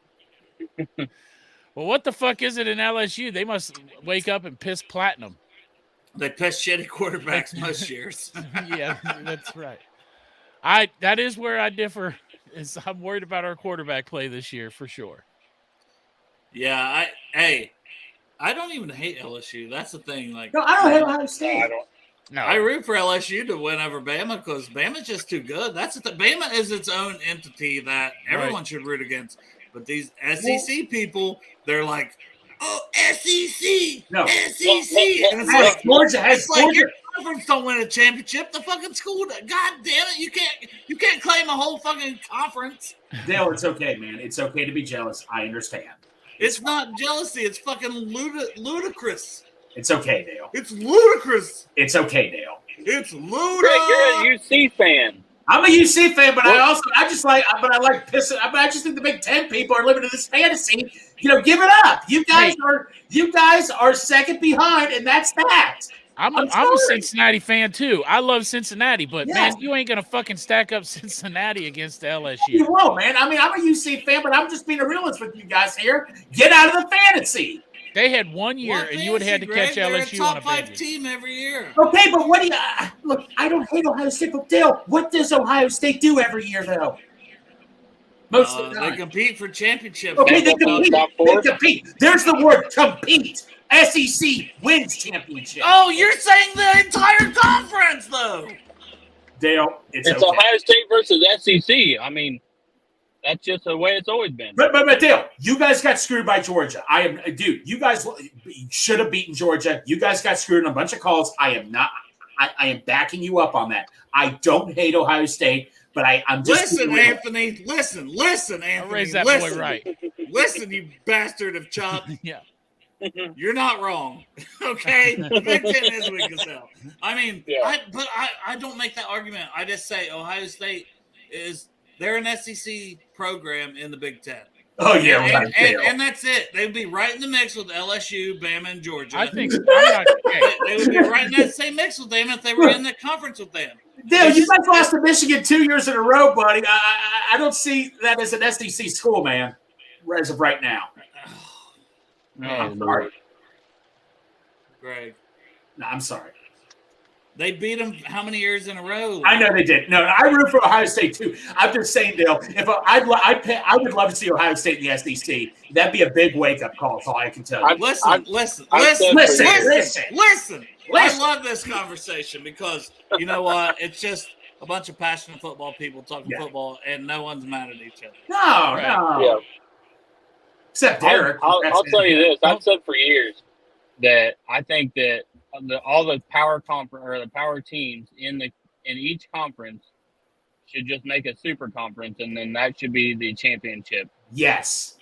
Well, what the fuck is it in LSU? They must wake up and piss platinum. They piss shitty quarterbacks most years. Yeah, that's right. That is where I differ. I'm worried about our quarterback play this year for sure. Yeah, I don't even hate LSU. That's the thing. Like, no, I don't hate Ohio State. No, I root for LSU to win over Bama because Bama's just too good. Bama is its own entity that everyone should root against. But these SEC people, they're like, oh, SEC, no. SEC. And it's like, your conference don't win a championship. The fucking school, God damn it, you can't claim a whole fucking conference. Dale, it's okay, man. It's okay to be jealous. I understand. It's not jealousy. It's fucking ludicrous. It's okay, Dale. It's ludicrous. It's okay, Dale. It's Greg, ludicrous. you're a UC fan. I'm a UC fan, but I like pissing. I just think the Big Ten people are living in this fantasy. Give it up. You guys are second behind, and that's that. I'm a Cincinnati fan too. I love Cincinnati, but man, you ain't gonna fucking stack up Cincinnati against LSU. You won't, man. I mean, I'm a UC fan, but I'm just being a realist with you guys here. Get out of the fantasy. They had 1 year, and you would have had to catch LSU on a top 5 team every year. Okay, but what do you look? I don't hate Ohio State, but Dale, what does Ohio State do every year, though? Most of the time, they compete for championships. Okay, they compete. There's the word compete. SEC wins championship. Oh, you're saying the entire conference, though. Dale, it's okay. Ohio State versus SEC. I mean, that's just the way it's always been. But Dale, you guys got screwed by Georgia. You guys should have beaten Georgia. You guys got screwed in a bunch of calls. I am not. I am backing you up on that. I don't hate Ohio State, but I'm just Anthony. Listen, Anthony. I'll raise that boy right. Listen, you bastard of Chop. Yeah. You're not wrong. Okay? The Big Ten is weak as hell. I mean, I don't make that argument. I just say Ohio State they're an SEC program in the Big Ten. Oh, yeah. And that's it. They'd be right in the mix with LSU, Bama, and Georgia. I think so. They would be right in that same mix with them if they were in the conference with them. Dale, you guys lost to Michigan 2 years in a row, buddy. I don't see that as an SEC school, man, as of right now. I'm sorry. Greg. No, I'm sorry. They beat them how many years in a row? I know they did. No, I root for Ohio State too. I'm just saying, Dale. I would love to see Ohio State in the SEC. That'd be a big wake up call. That's all I can tell you. Listen. I love this conversation because you know what? It's just a bunch of passionate football people talking football, and no one's mad at each other. No. Yeah. Except Derek. I'll tell you this. I've said for years that I think that all the power conference or the power teams in each conference should just make a super conference, and then that should be the championship. Yes.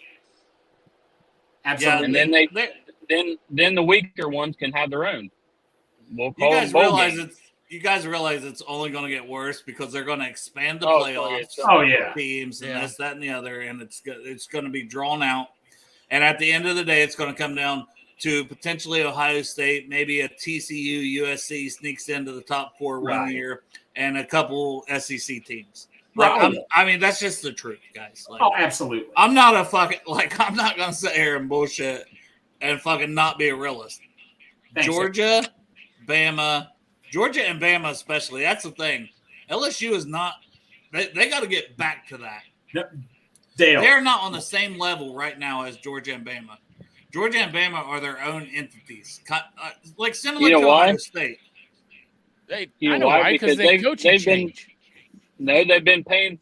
Absolutely. And then then the weaker ones can have their own. We'll You call guys them bowl realize games. it's only going to get worse because they're going to expand the Oh, playoffs. Oh, yeah. Teams and this, that, and the other, and it's going to be drawn out. And at the end of the day, it's going to come down to potentially Ohio State, maybe a TCU, USC sneaks into the top 4 one year, and a couple SEC teams. Like, I mean, that's just the truth, guys. Like, oh, absolutely. I'm not going to sit here and bullshit and fucking not be a realist. Thanks, Georgia and Bama especially, that's the thing. LSU is not – they got to get back to that. Yep. They're not on the same level right now as Georgia and Bama. Georgia and Bama are their own entities, like similar to Ohio State. I know why, because they coaching change. They've been paying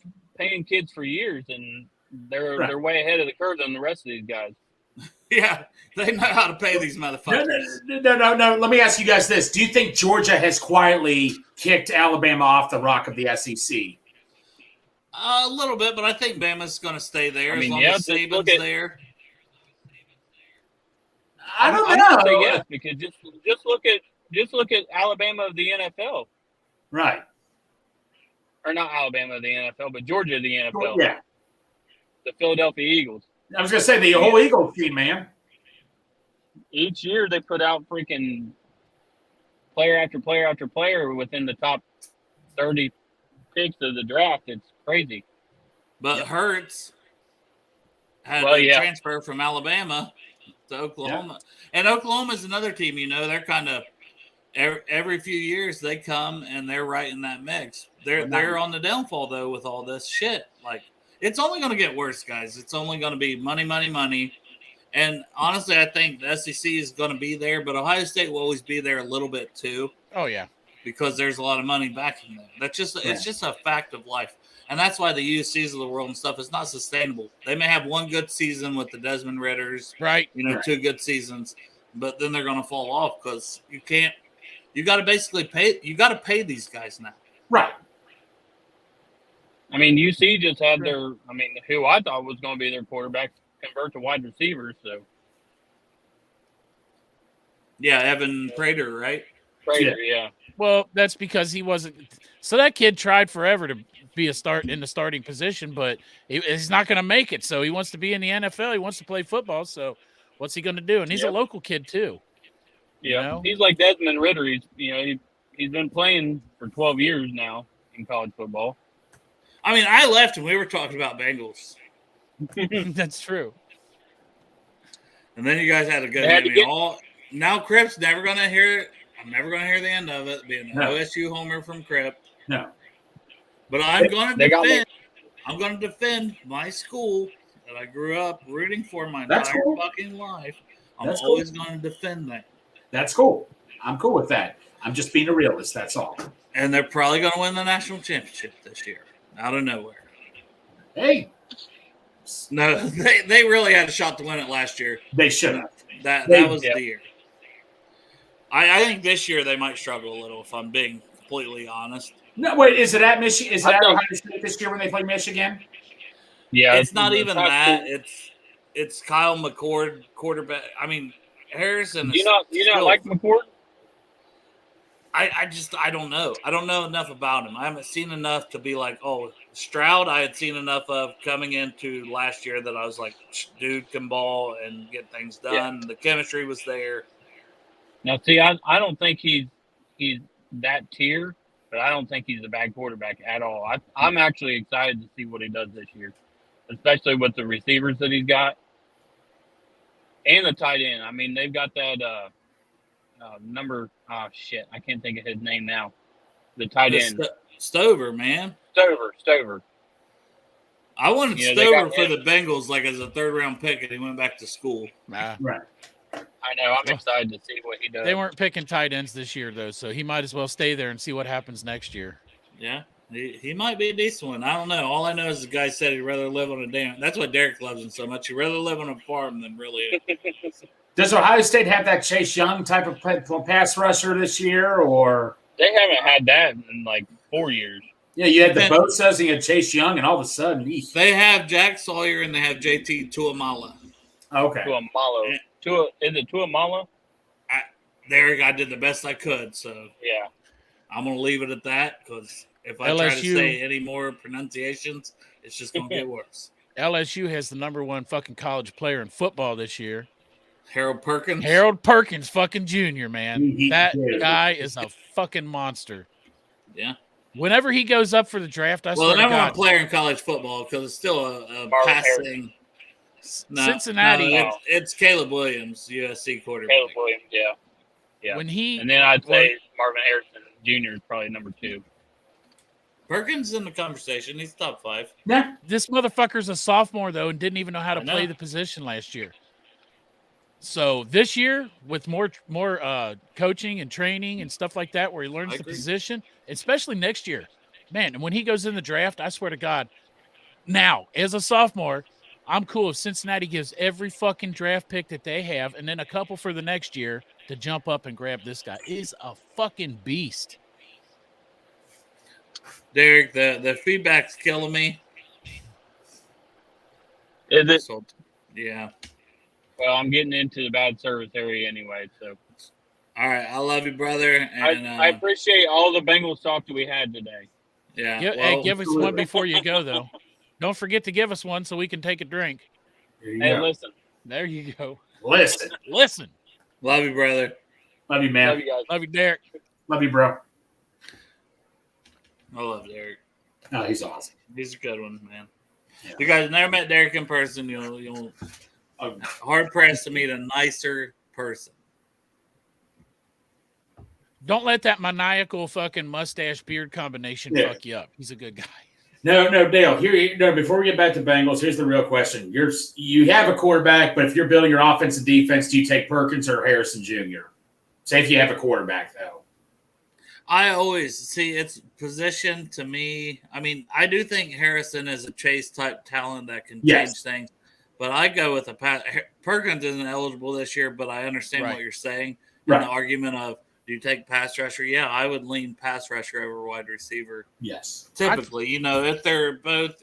kids for years, and they're way ahead of the curve than the rest of these guys. Yeah, they know how to pay these motherfuckers. No. Let me ask you guys this: do you think Georgia has quietly kicked Alabama off the rock of the SEC? A little bit, but I think Bama's going to stay there as long as Saban's there. I don't know. Yes, because just look at Alabama of the NFL, right? Or not Alabama of the NFL, but Georgia of the NFL. Yeah, the Philadelphia Eagles. I was going to say the whole Eagles team, man. Each year they put out freaking player after player after player within the top 30 picks of the draft. It's crazy. But Hurts had a transfer from Alabama to Oklahoma. Yeah. And Oklahoma is another team, they're kind of every few years they come and they're right in that mix. They're on the downfall, though, with all this shit. Like, it's only going to get worse, guys. It's only going to be money, money, money. And honestly, I think the SEC is going to be there, but Ohio State will always be there a little bit too. Oh, yeah. Because there's a lot of money backing them. It's just a fact of life. And that's why the USCs of the world and stuff is not sustainable. They may have one good season with the Desmond Ritters, right? 2 good seasons, but then they're going to fall off because you got to basically pay. You got to pay these guys now, right? I mean, UC just had who I thought was going to be their quarterback convert to wide receivers. So, yeah, Evan Prater, right? Prater, yeah. Well, that's because he wasn't. So that kid tried forever to be in the starting position, but he's not going to make it. So he wants to be in the NFL. He wants to play football. So what's he going to do? And he's a local kid too. Yeah, he's like Desmond Ritter. He's been playing for 12 years now in college football. I mean, I left and we were talking about Bengals. That's true. And then you guys had to go. Now Crip's never going to hear it. I'm never going to hear the end of it. Being an OSU homer from Crip. No. But I'm going to defend my school that I grew up rooting for my entire fucking life. I'm always going to defend that. That's cool. I'm cool with that. I'm just being a realist. That's all. And they're probably going to win the national championship this year, out of nowhere. Hey. No, they really had a shot to win it last year. They should have. That was the year. I think this year they might struggle a little, if I'm being completely honest. No, wait, is it at Michigan? Is it at Ohio State this year when they play Michigan? Yeah, it's not even that. It's Kyle McCord, quarterback. I mean, Harrison. You not like McCord? I don't know. I don't know enough about him. I haven't seen enough to be like, oh, Stroud. I had seen enough of coming into last year that I was like, dude can ball and get things done. Yeah. The chemistry was there. Now, see, I don't think he's that tier, but I don't think he's a bad quarterback at all. I'm actually excited to see what he does this year, especially with the receivers that he's got and the tight end. I mean, they've got that number. Oh, shit. I can't think of his name now. The tight end. Stover, man. Stover. I wanted Stover for the Bengals like as a third-round pick, and he went back to school. Right. I know. I'm excited to see what he does. They weren't picking tight ends this year, though, so he might as well stay there and see what happens next year. Yeah, he might be a decent one. I don't know. All I know is the guy said he'd rather live on a damn – that's why Derek loves him so much. He'd rather live on a farm than really Does Ohio State have that Chase Young type of pass rusher this year, or They haven't had that in like 4 years. Yeah, you had the Bosa's and you had Chase Young, and all of a sudden, they have Jack Sawyer and they have JT Tuamala. Okay. Tuamalo. Is it Tuamala? I did the best I could, so yeah, I'm gonna leave it at that because if I try to say any more pronunciations, it's just gonna get worse. LSU has the number one fucking college player in football this year. Harold Perkins. Harold Perkins, fucking junior, man. That guy is a fucking monster. Yeah. Whenever he goes up for the draft, I swear to God. Well, the number one player in college football because it's still a passing. No, Cincinnati. No, it's Caleb Williams, USC quarterback. Caleb Williams, yeah. And then I'd say Marvin Harrison Jr. is probably number 2. Perkins in the conversation. He's top 5. Yeah. This motherfucker's a sophomore, though, and didn't even know how to play the position last year. So this year, with more coaching and training and stuff like that, where he learns the position, especially next year, man, and when he goes in the draft, I swear to God, now, as a sophomore, I'm cool if Cincinnati gives every fucking draft pick that they have and then a couple for the next year to jump up and grab this guy. He's a fucking beast. Derek, the feedback's killing me. Is it? So, yeah. Well, I'm getting into the bad service area anyway, so. All right, I love you, brother. And I appreciate all the Bengals talk that we had today. Yeah. Give us one before you go, though. Don't forget to give us one so we can take a drink. Hey, listen. There you go. Listen. Love you, brother. Love you, man. Love you guys. Love you, Derek. Love you, bro. I love Derek. Oh, he's awesome. He's a good one, man. Yeah. You guys never met Derek in person. You'll hard pressed to meet a nicer person. Don't let that maniacal fucking mustache beard combination fuck you up. He's a good guy. No, Dale. Before we get back to Bengals, here's the real question. You have a quarterback, but if you're building your offense and defense, do you take Perkins or Harrison Jr.? Say if you have a quarterback, though. I always see it's position to me. I mean, I do think Harrison is a Chase type talent that can change things, but I go with Perkins isn't eligible this year, but I understand what you're saying. Right. The argument of, do you take pass rusher? Yeah, I would lean pass rusher over wide receiver. Yes. Typically, if they're both,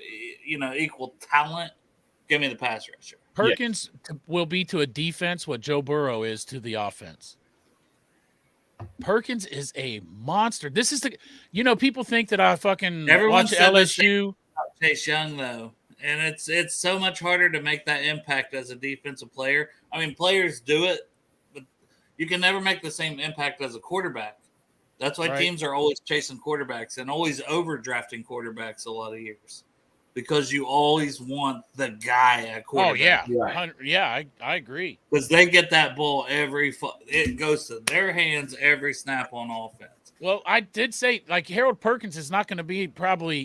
equal talent, give me the pass rusher. Perkins will be to a defense what Joe Burrow is to the offense. Perkins is a monster. This is people think that I fucking watch LSU. Chase Young, though. And it's so much harder to make that impact as a defensive player. I mean, players do it, but you can never make the same impact as a quarterback. That's why teams are always chasing quarterbacks and always overdrafting quarterbacks a lot of years, because you always want the guy at quarterback. Oh, yeah. Right. Yeah, I agree. Because they get that ball it goes to their hands every snap on offense. Well, I did say, Harold Perkins is not going to be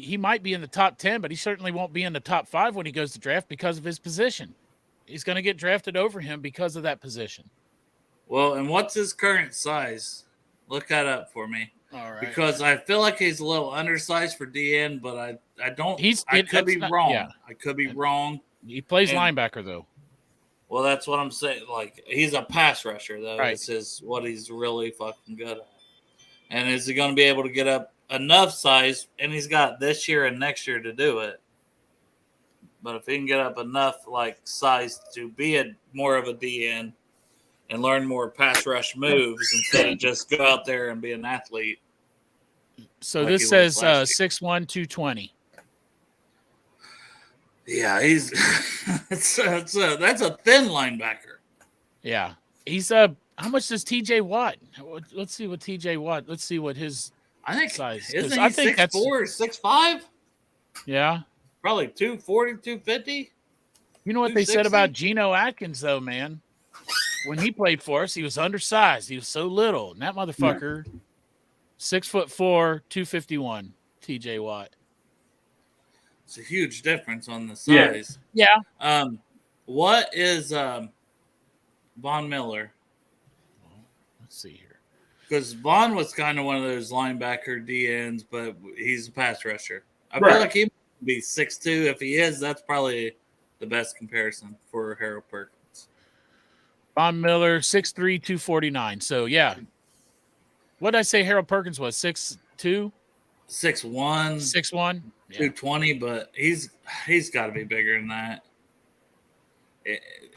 he might be in the top 10, but he certainly won't be in the top 5 when he goes to draft because of his position. He's going to get drafted over him because of that position. Well, and what's his current size? Look that up for me. All right. Because I feel like he's a little undersized for DN, but I don't. I could be wrong. Yeah. I could be wrong. He plays linebacker, though. Well, that's what I'm saying. He's a pass rusher, though. Right. This is what he's really fucking good at. And is he going to be able to get up enough size? And he's got this year and next year to do it. But if he can get up enough size to be more of a DN and learn more pass rush moves instead of just go out there and be an athlete. So this says 6'1", 220. Yeah, he's that's a thin linebacker. Yeah, he's how much does TJ Watt? Let's see what TJ Watt. Let's see what his size. I think that's 6'4", 6'5". Yeah, probably 240, 250. You know what they said about Geno Atkins, though, man. When he played for us, he was undersized. He was so little. And that motherfucker, 6'4", 251, TJ Watt. It's a huge difference on the size. Yeah. What is Von Miller? Let's see here. Because Von was kind of one of those linebacker DNs, but he's a pass rusher. I feel like he would be 6'2". If he is, that's probably the best comparison for Harold Perkins. Von Miller, 6'3", 249. So, yeah. What did I say Harold Perkins was? 6'2"? 6'1", 6'1"? Yeah. 220, but he's got to be bigger than that.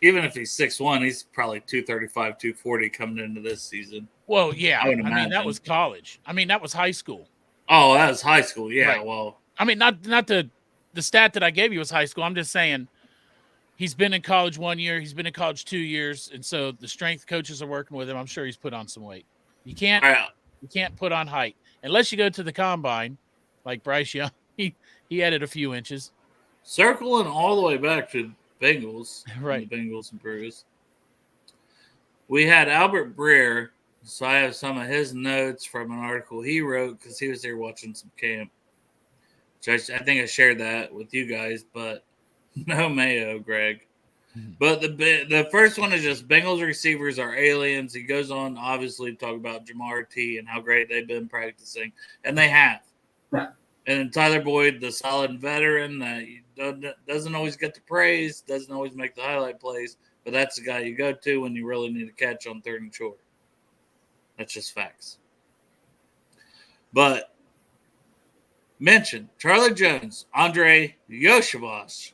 Even if he's 6'1", he's probably 235, 240 coming into this season. Well, yeah. I mean, that was college. I mean, that was high school. Oh, that was high school. Yeah, Right. well. I mean, not the stat that I gave you was high school. I'm just saying he's been in college 1 year. He's been in college 2 years. And so the strength coaches are working with him. I'm sure he's put on some weight. You can't put on height unless you go to the combine like Bryce Young. He added a few inches. Circling all the way back to Bengals. Right. The Bengals and Brews. We had Albert Breer. So I have some of his notes from an article he wrote because he was there watching some camp. Which I think I shared that with you guys, but no Mayo, Greg. But the first one is just Bengals receivers are aliens. He goes on, obviously, to talk about Jamar T and how great they've been practicing. And they have. Right. And then Tyler Boyd, the solid veteran that doesn't always get the praise, doesn't always make the highlight plays, but that's the guy you go to when you really need a catch on 3rd and short. That's just facts. But mention Charlie Jones, Andre Yoshivas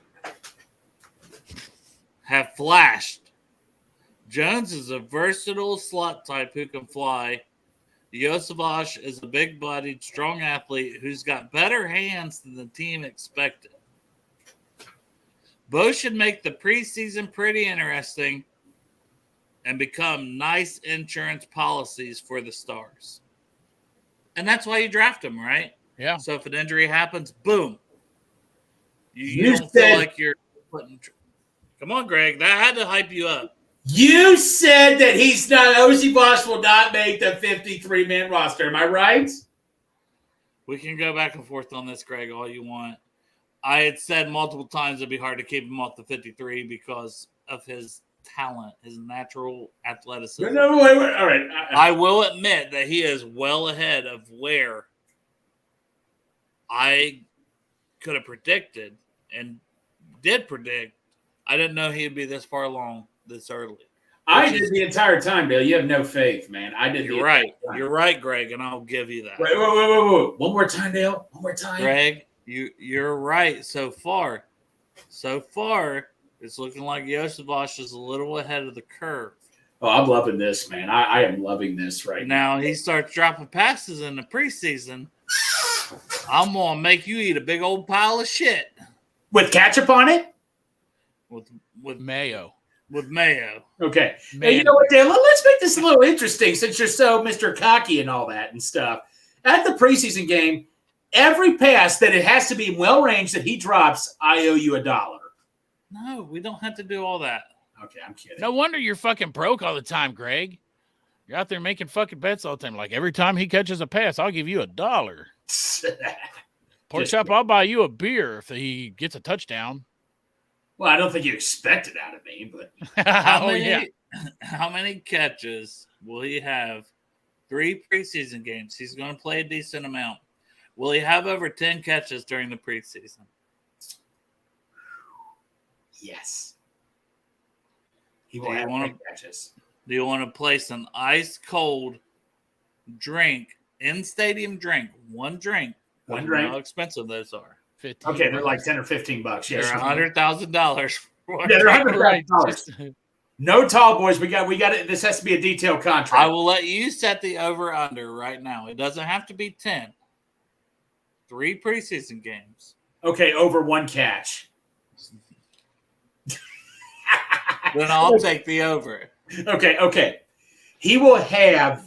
have flashed. Jones is a versatile slot type who can fly. Yoshivas is a big-bodied, strong athlete who's got better hands than the team expected. Both should make the preseason pretty interesting and become nice insurance policies for the stars. And that's why you draft them, right? Yeah. So if an injury happens, boom. You don't feel like you're putting... Come on, Greg. That had to hype you up. You said that he's not... O.C. Bosch will not make the 53-man roster. Am I right? We can go back and forth on this, Greg, all you want. I had said multiple times it'd be hard to keep him off the 53 because of his talent, his watural athleticism. No, wait. All right. I will admit that he is well ahead of where I could have predicted and did predict. I didn't know he'd be this far along this early. I did the entire time, Bill. You have no faith, man. I did. You're right. You're right, Greg, and I'll give you that. Wait. One more time, Dale. One more time. Greg, you're right so far. So far, it's looking like Yoshivas is a little ahead of the curve. Oh, I'm loving this, man. I am loving this right now. Now he starts dropping passes in the preseason. I'm going to make you eat a big old pile of shit. With ketchup on it? With Mayo. With mayo. Okay. Hey, you know what, Dan? Let's make this a little interesting since you're so Mr. Cocky and all that and stuff. At the preseason game, every pass that it has to be well ranged that he drops, I owe you $1. No, we don't have to do all that. Okay, I'm kidding. No wonder you're fucking broke all the time, Greg. You're out there making fucking bets all the time. Like every time he catches a pass, I'll give you $1. Pork chop, I'll buy you a beer if he gets a touchdown. Well, I don't think you expect it out of me, but How many catches will he have? 3 preseason games. He's going to play a decent amount. Will he have over 10 catches during the preseason? Yes. He will have 10 catches. Do you want to place an ice cold drink, in-stadium drink, one drink? One drink? How expensive those are. 15 okay, they're like $10 or $15. Yes, they're $100,000. Yeah, they're $100,000. No tall boys. We got it. This has to be a detailed contract. I will let you set the over/under right now. It doesn't have to be 10. 3 preseason games. Okay, over 1 catch. Then I'll take the over. Okay. He will have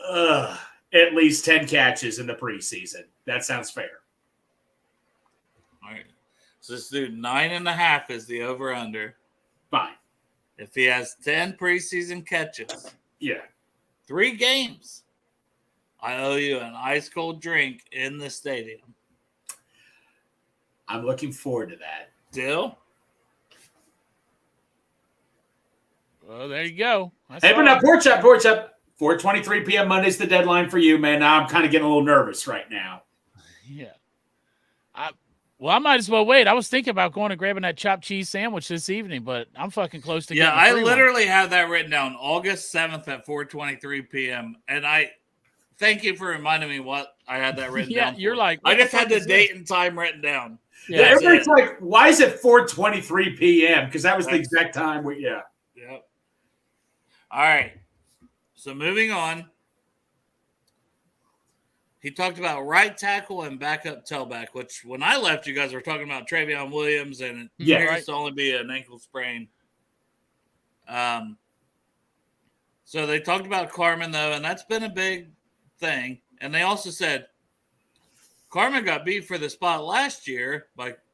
at least 10 catches in the preseason. That sounds fair. All right. So let's do 9.5 is the over/under. Fine. If he has 10 preseason catches, 3 games, I owe you an ice cold drink in the stadium. I'm looking forward to that. Deal? Well, there you go. Hey, but now, porch up. 4:23 p.m. Monday's the deadline for you, man. Now I'm kind of getting a little nervous right now. Yeah. Well, I might as well wait. I was thinking about going and grabbing that chopped cheese sandwich this evening, but I'm fucking close to getting I literally have that written down August 7th at 4:23 p.m. And I thank you for reminding me what I had that written down. You're for. like, I just had the date and time written down. Yeah, everybody's like, why is it 4:23 p.m.? Because that was the exact time. Yep. All right. So moving on. He talked about right tackle and backup tailback, which when I left, you guys were talking about Travion Williams, and it appears to only be an ankle sprain. So they talked about Carmen, though, and that's been a big thing. And they also said Carmen got beat for the spot last year,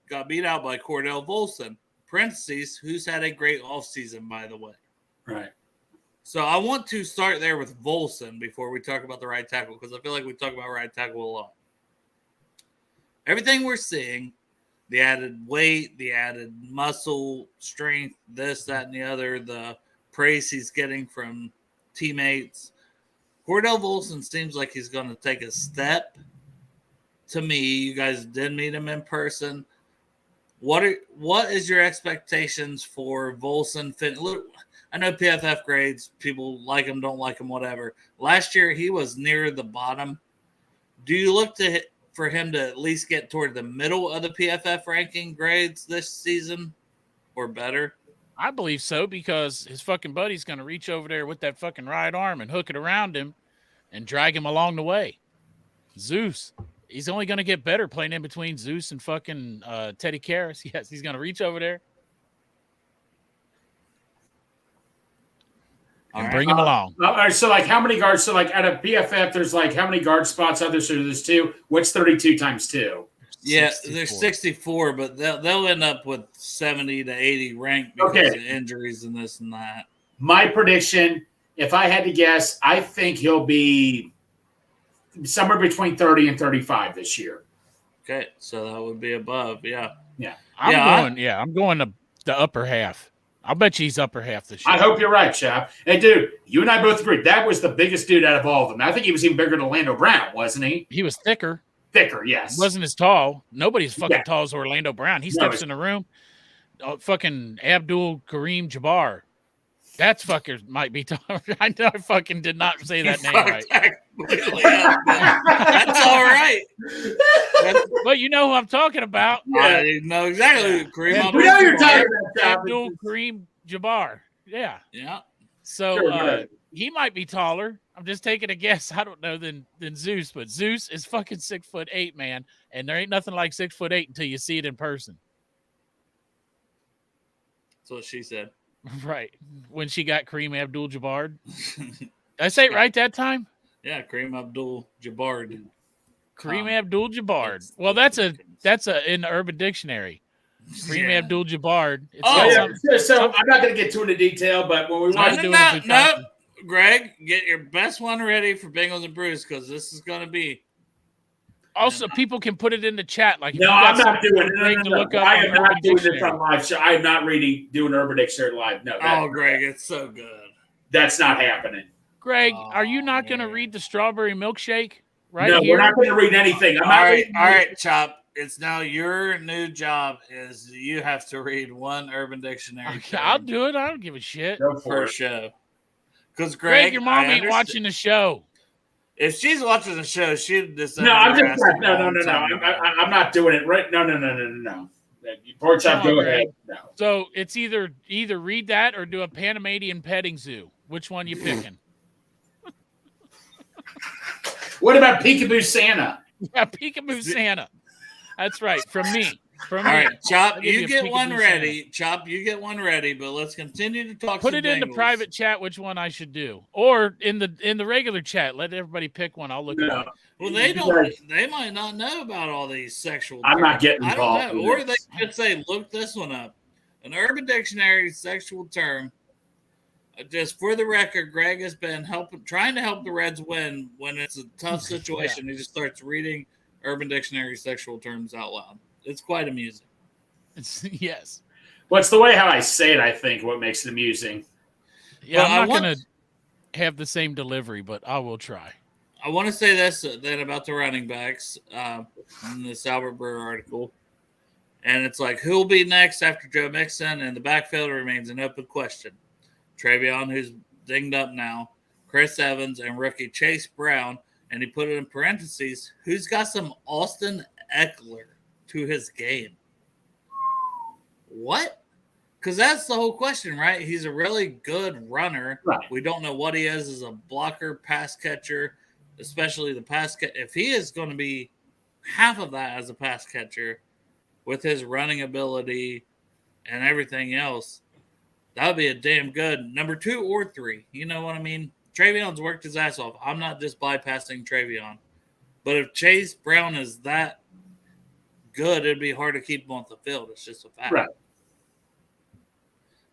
got beat out by Cordell Volson, parentheses, who's had a great offseason, by the way. Right. So I want to start there with Volson before we talk about the right tackle, because I feel like we talk about right tackle a lot. Everything we're seeing, the added weight, the added muscle strength, this, that, and the other, the praise he's getting from teammates. Cordell Volson seems like he's going to take a step. To me, you guys did meet him in person. What is your expectations for Volson? I know PFF grades, people like him, don't like him, whatever. Last year, he was near the bottom. Do you look for him to at least get toward the middle of the PFF ranking grades this season or better? I believe so, because his fucking buddy's going to reach over there with that fucking right arm and hook it around him and drag him along the way. Zeus. He's only going to get better playing in between Zeus and fucking Teddy Karras. Yes, he's going to reach over there and bring him along. All right, so like how many guards? So like at a PFF, there's like how many guard spots out there? So there's 2. What's 32 times 2? Yeah, there's 64, but they'll end up with 70 to 80 ranked because of injuries and this and that. My prediction, if I had to guess, I think he'll be somewhere between 30 and 35 this year. Okay, so that would be above, yeah. I'm going to the upper half. I'll bet you he's upper half this year. I hope you're right, Chap. And dude, you and I both agree that was the biggest dude out of all of them. I think he was even bigger than Orlando Brown, wasn't he? He was thicker. Thicker, yes. He wasn't as tall. Nobody's fucking tall as Orlando Brown. He steps in the room. Fucking Abdul Kareem Jabbar. That fucker might be taller. I know I fucking did not say that name right. That's all right. But you know who I'm talking about. I know exactly. Kareem we know you're talking about Abdul Kareem Jabbar. Yeah. Yeah. So he might be taller. I'm just taking a guess. I don't know than Zeus, but Zeus is fucking 6'8", man, and there ain't nothing like 6'8" until you see it in person. That's what she said. Right. When she got Kareem Abdul-Jabbar. Did I say it right that time? Yeah, Kareem Abdul-Jabbar. Kareem Abdul-Jabbar. Well, that's a in the Urban Dictionary. Kareem Abdul-Jabbar. So I'm not going to get too into detail, but when we want to do it, no, Greg, get your best one ready for Bengals and Brews, because this is going to be. Also, people can put it in the chat. Like, no, I'm not doing it. No. I am not doing this on live show. I am not really doing Urban Dictionary live. No. Greg, it's so good. That's not happening. Greg, are you not going to read the strawberry milkshake right no, here? We're not going to read anything. All right, Chop. It's now your new job is you have to read one Urban Dictionary. Okay, I'll do it. I don't give a shit. Per show. Because Greg, your mom ain't watching the show. If she's watching the show, she'd decide. No, I'm just no. I'm not doing it right. No. Pork chop, go ahead. No. So it's either read that or do a Panamanian petting zoo. Which one you picking? What about Peekaboo Santa? Yeah, Peekaboo Santa. That's right. From me. All right, Chop, you get one ready. Chop, you get one ready, but let's continue to talk. Put it in the private chat which one I should do, or in the regular chat. Let everybody pick one. I'll look it up. Well, they don't. They might not know about all these sexual. I'm not getting involved. I don't know. Or they could say, "Look this one up." An Urban Dictionary sexual term. Just for the record, Greg has been trying to help the Reds win when it's a tough situation. He just starts reading Urban Dictionary sexual terms out loud. It's quite amusing. Yes. Well, it's the way how I say it, I think, what makes it amusing. Yeah, I'm not going to have the same delivery, but I will try. I want to say this then about the running backs in this Albert Breer article. And it's like, who will be next after Joe Mixon? And the backfield remains an open question. Travion, who's dinged up now, Chris Evans, and rookie Chase Brown. And he put it in parentheses, who's got some Austin Eckler to his game? What? Because that's the whole question, right? He's a really good runner. Right. We don't know what he is as a blocker, pass catcher, especially the pass catcher. If he is going to be half of that as a pass catcher with his running ability and everything else, that would be a damn good number 2 or 3. You know what I mean? Travion's worked his ass off. I'm not just bypassing Travion. But if Chase Brown is that good, it'd be hard to keep him on the field. It's just a fact. Right.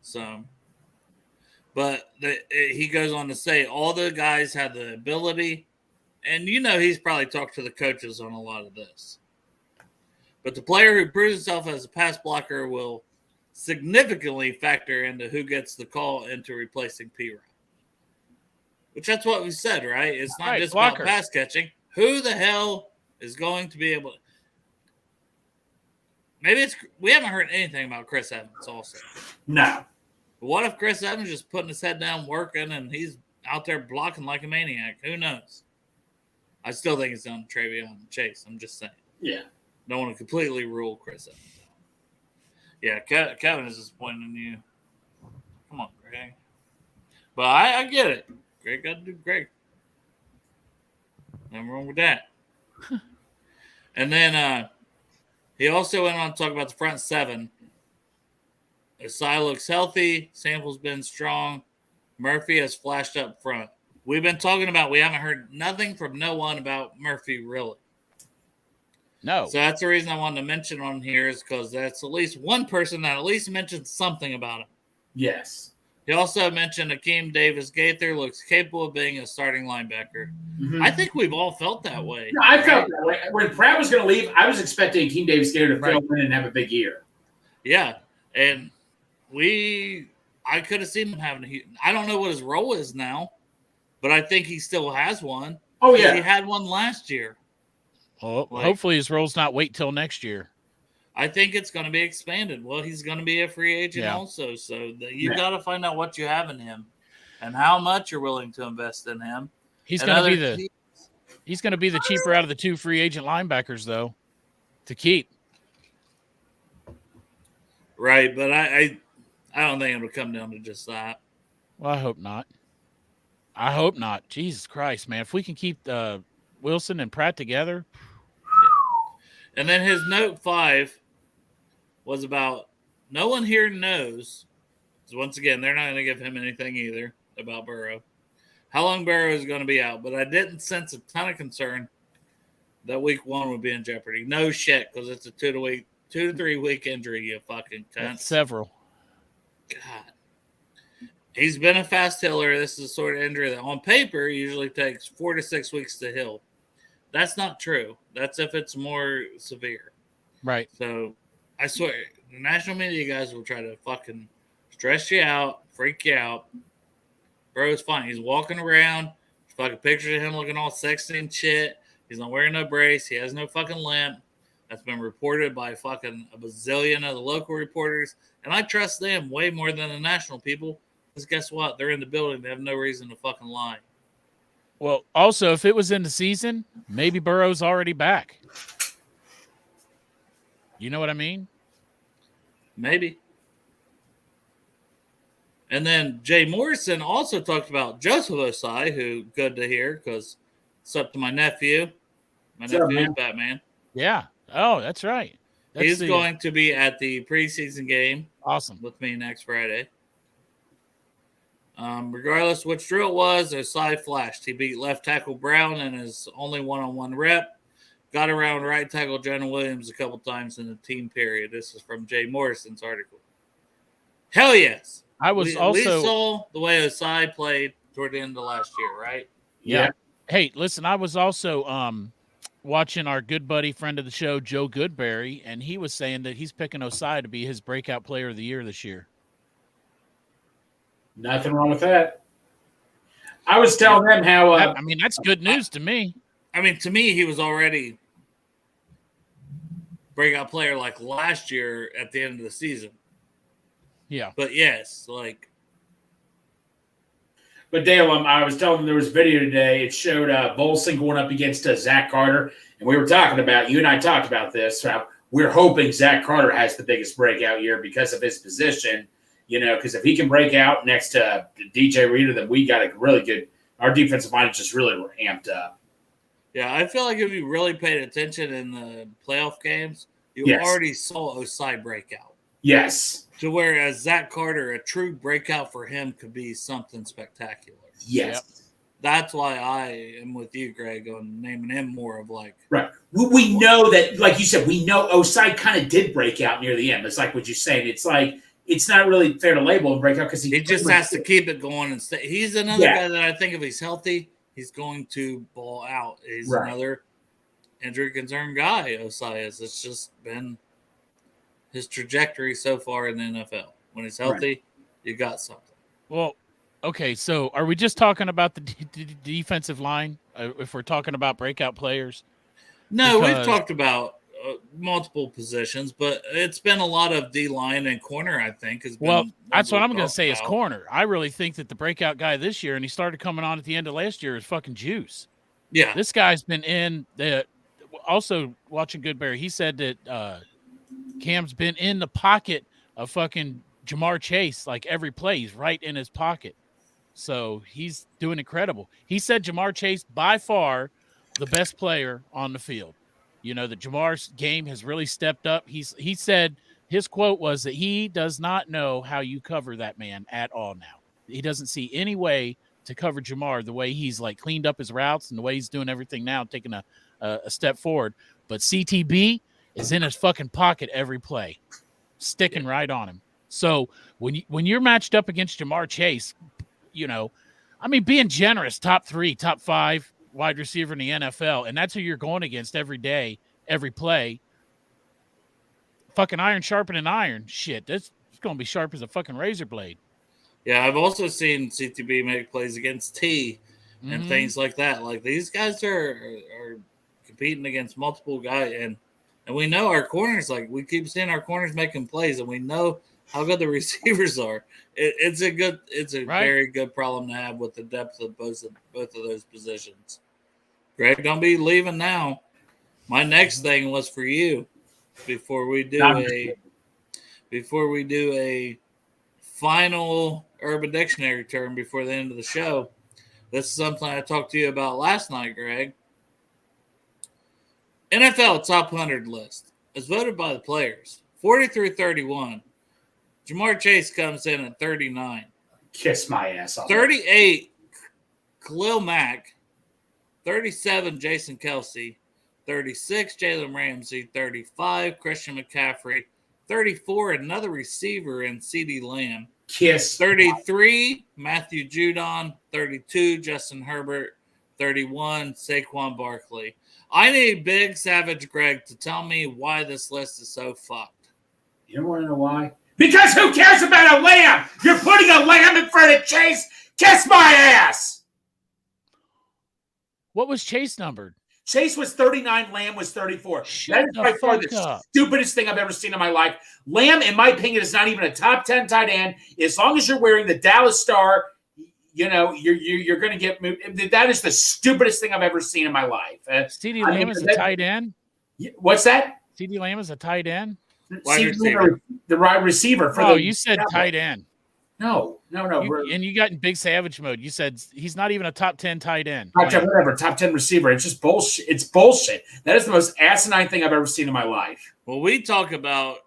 So, but he goes on to say all the guys have the ability, and he's probably talked to the coaches on a lot of this. But the player who proves himself as a pass blocker will significantly factor into who gets the call into replacing P-Rod. Which that's what we said, right? It's not just about pass catching. Who the hell is going to be able to... Maybe we haven't heard anything about Chris Evans also. No. But what if Chris Evans is just putting his head down working and he's out there blocking like a maniac? Who knows? I still think it's on Travion and Chase. I'm just saying. Yeah. Don't want to completely rule Chris Evans out. Yeah, Kevin is disappointed in you. Come on, Greg. But I get it. Greg got to do Greg. Nothing wrong with that. And then he also went on to talk about the front 7. Asai looks healthy. Sample's been strong. Murphy has flashed up front. We've been talking about, we haven't heard nothing from no one about Murphy, really. No. So that's the reason I wanted to mention on here is because that's at least one person that at least mentioned something about him. Yes. He also mentioned Akeem Davis-Gaither looks capable of being a starting linebacker. Mm-hmm. I think we've all felt that way. No, I felt that way. When Pratt was going to leave, I was expecting Akeem Davis-Gaither to fill in and have a big year. Yeah, and I could have seen him having I don't know what his role is now, but I think he still has one. Oh, yeah. He had one last year. Well, hopefully his role's not wait till next year. I think it's going to be expanded. Well, he's going to be a free agent also, so you got to find out what you have in him and how much you're willing to invest in him. He's going to be the cheaper out of the 2 free agent linebackers, though, to keep. Right, but I don't think it'll come down to just that. Well, I hope not. I hope not. Jesus Christ, man! If we can keep Wilson and Pratt together. And then his note 5 was about no one here knows. So once again, they're not going to give him anything either about Burrow. How long Burrow is going to be out. But I didn't sense a ton of concern that week 1 would be in jeopardy. No shit, because it's a 2 to 3 week injury, you fucking cunt. Several. God. He's been a fast healer. This is the sort of injury that on paper usually takes 4 to 6 weeks to heal. That's not true. That's if it's more severe. Right. So, I swear, the national media guys will try to fucking stress you out, freak you out. Bro, it's fine. He's walking around. Fucking pictures of him looking all sexy and shit. He's not wearing no brace. He has no fucking limp. That's been reported by fucking a bazillion of the local reporters. And I trust them way more than the national people. Because guess what? They're in the building. They have no reason to fucking lie. Well, also, if it was in the season, maybe Burrow's already back. You know what I mean? Maybe. And then Jay Morrison also talked about Joseph Osai, who good to hear because it's up to my nephew. My nephew is Batman. Yeah. Oh, that's right. He's going to be at the preseason game. Awesome. With me next Friday. Regardless which drill it was, Osai flashed. He beat left tackle Brown in his only one-on-one rep. Got around right tackle Jonah Williams a couple times in the team period. This is from Jay Morrison's article. Hell yes. We saw the way Osai played toward the end of last year, right? Yeah. Hey, listen, I was also watching our good buddy, friend of the show, Joe Goodberry, and he was saying that he's picking Osai to be his breakout player of the year this year. Nothing wrong with that. I was telling them how. I mean, that's good news to me. I mean, to me, he was already breakout player like last year at the end of the season. Yeah. But yes, like. But Dale, I was telling them there was a video today. It showed Bolson going up against Zach Carter. And we were talking about, you and I talked about this. We're hoping Zach Carter has the biggest breakout year because of his position. Because if he can break out next to DJ Reader, then we got a really good – our defensive line is just really amped up. Yeah, I feel like if you really paid attention in the playoff games, you already saw Osai break out. Yes. To whereas Zach Carter, a true breakout for him could be something spectacular. Yes. Yep. That's why I am with you, Greg, on naming him more of like. Right. We know that, like you said, we know Osai kind of did break out near the end. It's like what you're saying. It's like it's not really fair to label him breakout because he just has to keep it going and stay. He's another guy that I think if he's healthy, he's going to ball out. He's another injury concerned guy, Osai is. It's just been his trajectory so far in the NFL. When he's healthy, you got something. Well, okay, so are we just talking about the defensive line if we're talking about breakout players? No, we've talked about multiple positions, but it's been a lot of D-line and corner, I think. That's what I'm going to say is corner. I really think that the breakout guy this year, and he started coming on at the end of last year, is fucking Juice. Yeah. This guy's been in the – also watching Goodberry, he said that Cam's been in the pocket of fucking Jamar Chase like every play. He's right in his pocket. So he's doing incredible. He said Jamar Chase by far the best player on the field. That Jamar's game has really stepped up. He said his quote was that he does not know how you cover that man at all now. He doesn't see any way to cover Jamar the way he's like cleaned up his routes and the way he's doing everything now, taking a step forward. But CTB is in his fucking pocket every play, sticking right on him. So when you're matched up against Jamar Chase, being generous, top 3, top 5 wide receiver in the NFL, and that's who you're going against every day, every play. Fucking iron sharpening iron. Shit, it's going to be sharp as a fucking razor blade. Yeah, I've also seen CTB make plays against T and things like that. Like these guys are competing against multiple guys, and we know our corners. Like we keep seeing our corners making plays, and we know how good the receivers are. It's a very good problem to have with the depth of both of those positions. Greg, don't be leaving now. My next thing was for you before we do a final Urban Dictionary term before the end of the show. This is something I talked to you about last night, Greg. NFL top 100 list is voted by the players. 40 through 31. Jamar Chase comes in at 39. Kiss my ass off. 38, Khalil Mack. 37, Jason Kelsey. 36, Jalen Ramsey. 35, Christian McCaffrey. 34, another receiver in CeeDee Lamb. Kiss. 33, Matthew Judon. 32, Justin Herbert. 31, Saquon Barkley. I need Big Savage Greg to tell me why this list is so fucked. You don't want to know why? Because who cares about a lamb? You're putting a lamb in front of Chase? Kiss my ass! What was Chase numbered? Chase was 39. Lamb was 34. That is by far the stupidest thing I've ever seen in my life. Lamb, in my opinion, is not even a top 10 tight end. As long as you're wearing the Dallas Star, you're going to get moved. That is the stupidest thing I've ever seen in my life. CeeDee Lamb is a tight end? What's that? CeeDee Lamb is a tight end? Receiver. The wide receiver. You said tight end. No. And you got in Big Savage mode. You said he's not even a top 10 tight end. Whatever, top 10 receiver. It's just bullshit. It's bullshit. That is the most asinine thing I've ever seen in my life. Well, we talk about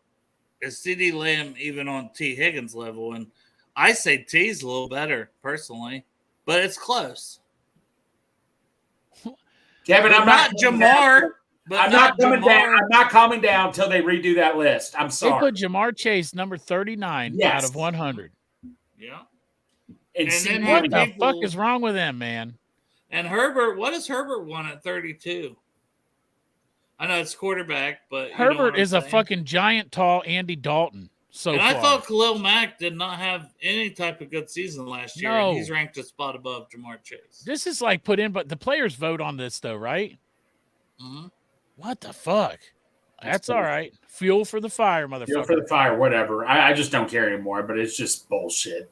is CeeDee Lamb even on T. Higgins level, and I say T's a little better personally, but it's close. Kevin, I'm not Jamar. I'm not coming down. I'm not coming down until they redo that list. I'm sorry. They put Jamar Chase number 39 out of 100. Yeah. And then what the fuck is wrong with them, man? And Herbert, what does Herbert want at 32? I know it's quarterback, but Herbert is a fucking giant, tall Andy Dalton. I thought Khalil Mack did not have any type of good season last year. No. And he's ranked a spot above Jamar Chase. This is like put in, but the players vote on this though, right? Mm-hmm. What the fuck? That's all right. Fuel for the fire, motherfucker. Fuel for the fire, whatever. I just don't care anymore, but it's just bullshit.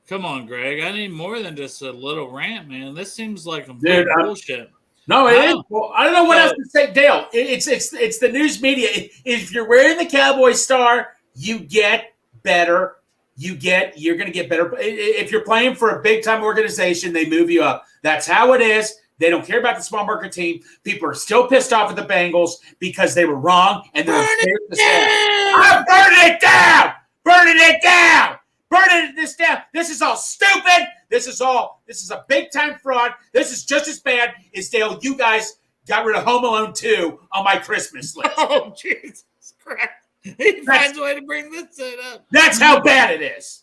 Come on, Greg. I need more than just a little rant, man. This seems like Dude, bullshit. No, it is. Well, I don't know what else to say, Dale. It's the news media. If you're wearing the Cowboy star, you get better. You're going to get better. If you're playing for a big time organization, they move you up. That's how it is. They don't care about the small market team. People are still pissed off at the Bengals because they were wrong and they're I'm burning it down. Burning it down. Burning this down. This is all stupid. This is a big time fraud. This is just as bad as Dale. You guys got rid of Home Alone 2 on my Christmas list. Oh, Jesus Christ. He finds a way to bring this shit up. That's how bad it is.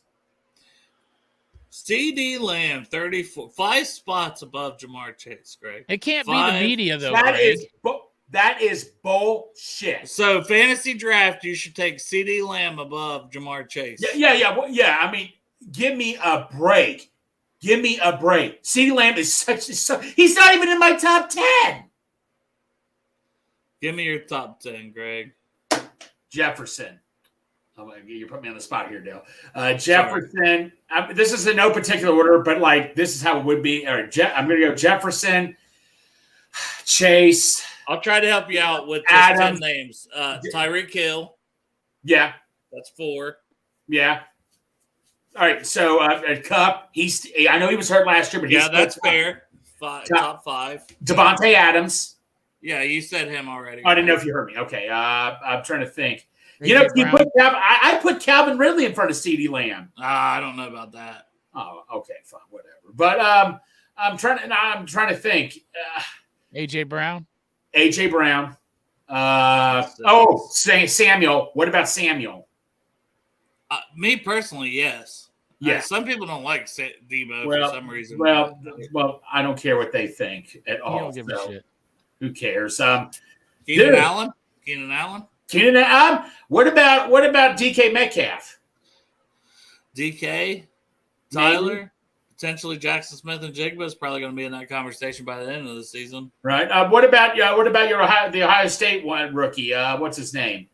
CD Lamb, 34, 5 spots above Jamar Chase, Greg. It can't be the media, though, That is bullshit. So, fantasy draft, you should take CD Lamb above Jamar Chase. Yeah. I mean, give me a break. Give me a break. CeeDee Lamb is he's not even in my top 10. Give me your top 10, Greg. Jefferson. Oh, you put me on the spot here, Dale. Jefferson. This is in no particular order, but like this is how it would be. All right, I'm going to go Jefferson, Chase. I'll try to help you out with just 10 names. Tyreek Hill. Yeah. That's 4. Yeah. All right, so Kupp, I know he was hurt last year, but that's fair. Top 5. Devontae Adams. Yeah, you said him already. I didn't know if you heard me. Okay, I'm trying to think. I put Calvin Ridley in front of CeeDee Lamb. I don't know about that. Oh, okay, fine, whatever. But I'm trying to think. AJ Brown. Samuel. What about Samuel? Me personally, yes. Yeah. Some people don't like Debo for some reason. Well, I don't care what they think at all. Don't give a shit. Who cares? Keenan Allen. What about DK Metcalf? DK, Tyler, maybe. Potentially Jackson Smith and Jigba is probably going to be in that conversation by the end of the season. Right. What about the Ohio State one rookie? What's his name?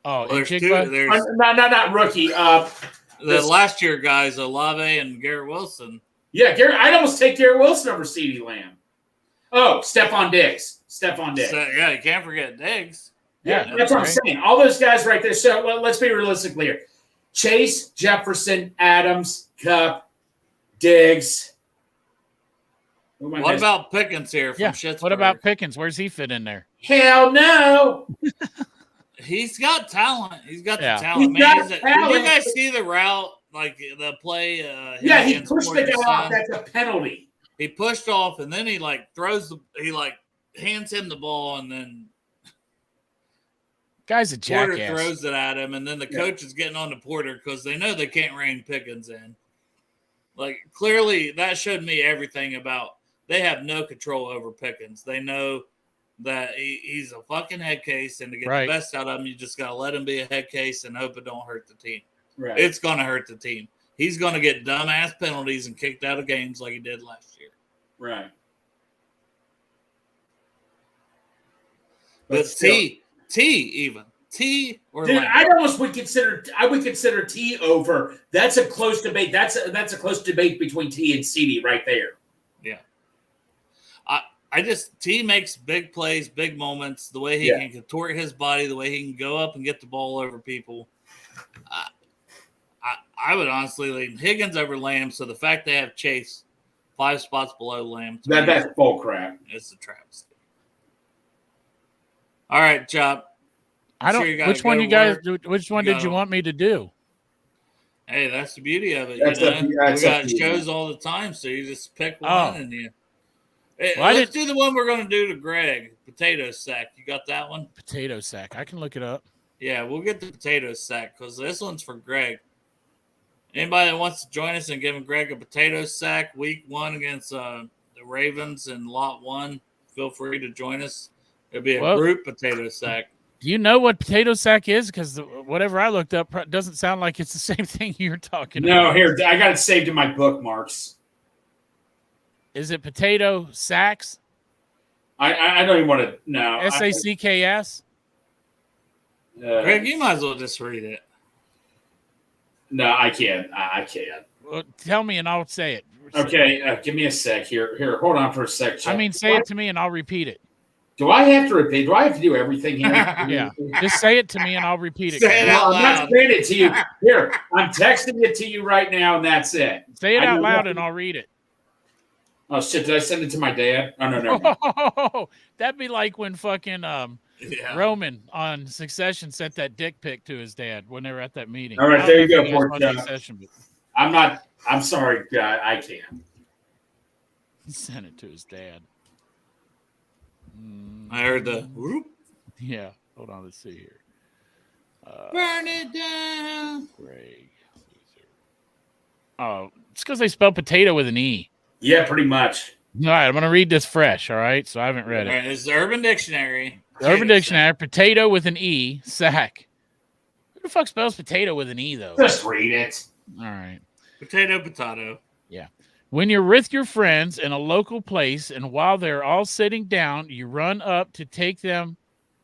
Oh, there's Jigba? two. Not rookie. The last year guys, Olave and Garrett Wilson. Yeah, I'd almost take Garrett Wilson over CeeDee Lamb. Oh, Stephon Diggs. So, yeah, you can't forget Diggs. Yeah, that's what I'm saying. All those guys right there. So let's be realistic here. Chase, Jefferson, Adams, Kupp, Diggs. What about Pickens here from Pittsburgh? What about Pickens? Where's he fit in there? Hell no. He's got talent. He's got the Did talent. you guys see the route, like the play? He pushed the guy off. That's a penalty. He pushed off, and then he hands him the ball, and then guy's a jackass. Porter throws it at him, and then the coach is getting on to Porter because they know they can't rein Pickens in. Like, clearly, that showed me everything about they have no control over Pickens. They know that he's a fucking head case, and to get the best out of him, you just got to let him be a head case and hope it don't hurt the team. Right. It's going to hurt the team. He's going to get dumbass penalties and kicked out of games like he did last year. Right. But T or dude, Lamb. I would consider T over. That's a close debate. That's a close debate between T and CD right there. Yeah. T makes big plays, big moments, the way he can contort his body, the way he can go up and get the ball over people. I would honestly lean Higgins over Lamb, so the fact they have Chase 5 spots below Lamb. That's bull crap. It's a travesty. All right, Chop. Which one did you want me to do? Hey, that's the beauty of it. We got shows all the time, so you just pick one and you. Hey, let's do the one we're going to do to Greg. Potato sack. You got that one? Potato sack. I can look it up. Yeah, we'll get the potato sack because this one's for Greg. Anybody that wants to join us and give Greg a potato sack week 1 against the Ravens in Lot 1, feel free to join us. It'll be a group potato sack. Do you know what potato sack is? Because whatever I looked up doesn't sound like it's the same thing you're talking about. No, here, I got it saved in my bookmarks. Is it potato sacks? I don't even want to know. SACKS? Greg, you might as well just read it. No, I can't. I can't. Well, tell me and I'll say it. Okay, give me a sec. Here, hold on for a sec. Chuck. I mean, say it to me and I'll repeat it. Do I have to repeat? Do I have to do everything here? Yeah. Just say it to me and I'll repeat it. Say it out I'm not loud. saying it to you. Here, I'm texting it to you right now, and that's it. Say it I out know loud nothing. and I'll read it. Oh shit! Did I send it to my dad? Oh no. Oh, that'd be like when fucking Yeah. Roman on Succession sent that dick pic to his dad when they were at that meeting. All right, I don't there you know go, if you guys poor watch Chuck. Succession, but I'm not. I'm sorry. I can't. he sent it to his dad. I heard the whoop. Yeah. Hold on. Let's see here. Burn it down. Greg. Oh, it's because they spell potato with an E. Yeah, pretty much. All right, I'm going to read this fresh, all right? So I haven't read All it. right, it's the Urban Dictionary. The Urban Dictionary, potato with an E, sack. Who the fuck spells potato with an E, though? Just read it. All right. Potato. Yeah. When you're with your friends in a local place and while they're all sitting down, you run up to take them,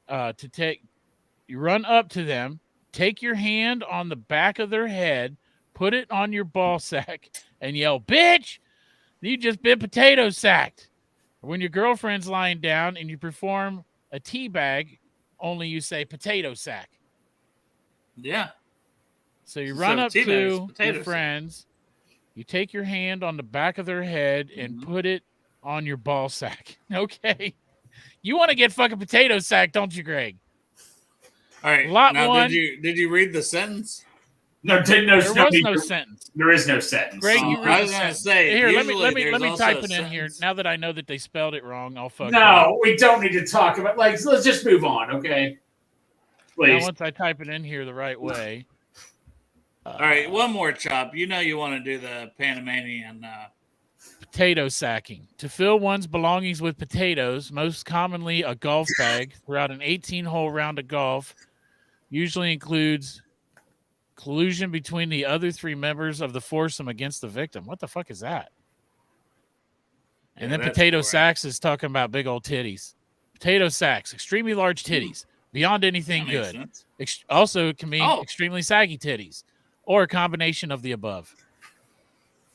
you run up to them, take your hand on the back of their head, put it on your ball sack, and yell, "Bitch, you just been potato sacked." Or when your girlfriend's lying down and you perform a tea bag, only you say potato sack. Yeah. So you run up teabags, to potato your sack. friends, you take your hand on the back of their head and put it on your ball sack. Okay. You want to get fucking potato sack, don't you, Greg? All right. Lot now, one. did you read the sentence? No, There was no sentence. There is no sentence. Greg, you I read was the gonna sentence. say, Here, let usually me there's also type a it in here. sentence. Now that I know that they spelled it wrong, I'll fuck up. No, we don't need to talk about. Like, let's just move on, okay? Now, Please. once I type it in here the right way. All right, one more, Chop. You know you want to do the Panamanian. Potato sacking. To fill one's belongings with potatoes, most commonly a golf bag, throughout an 18-hole round of golf, usually includes collusion between the other three members of the foursome against the victim. What the fuck is that? And Yeah, then that's potato boring. sacks is talking about big old titties. Potato sacks, extremely large titties, beyond anything That makes good. sense. Also, it can mean Oh. extremely saggy titties, or a combination of the above.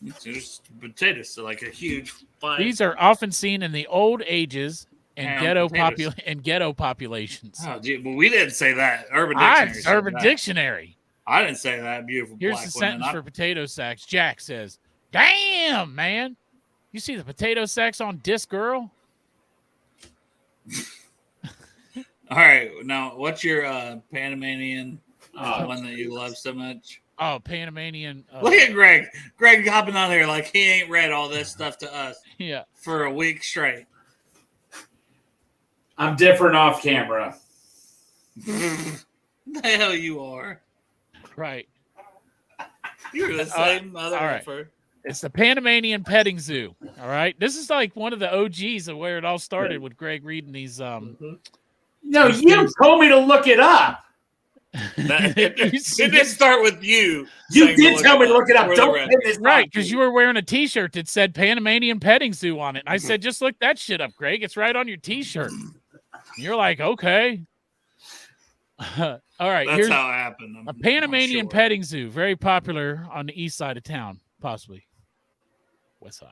It's just potatoes, so like a huge. These are often seen in the old ages and Ham ghetto populations. Oh, gee, well, we didn't say that. Urban Dictionary. said Urban that. Dictionary. I didn't say that. Beautiful Here's black the women. sentence for potato sacks. Jack says, "Damn, man, you see the potato sacks on Disc Girl?" All right, now what's your Panamanian one that you love so much? Oh, Panamanian. Look at Greg. Greg hopping on there like he ain't read all this stuff to us Yeah. for a week straight. I'm different off camera. The hell you are. Right. You're the same mother all right. effer. It's the Panamanian Petting Zoo. All right. This is like one of the OGs of where it all started with Greg reading these. No, you told me to look it up. It did start with you. You saying did tell me to look it up. for the Don't record. pin this Right, on because me. you were wearing a T-shirt that said Panamanian Petting Zoo on it. And I said, just look that shit up, Greg. It's right on your T-shirt. And you're like, okay. All right. That's here's how it happened. a Panamanian sure. petting zoo, very popular on the east side of town, possibly west side.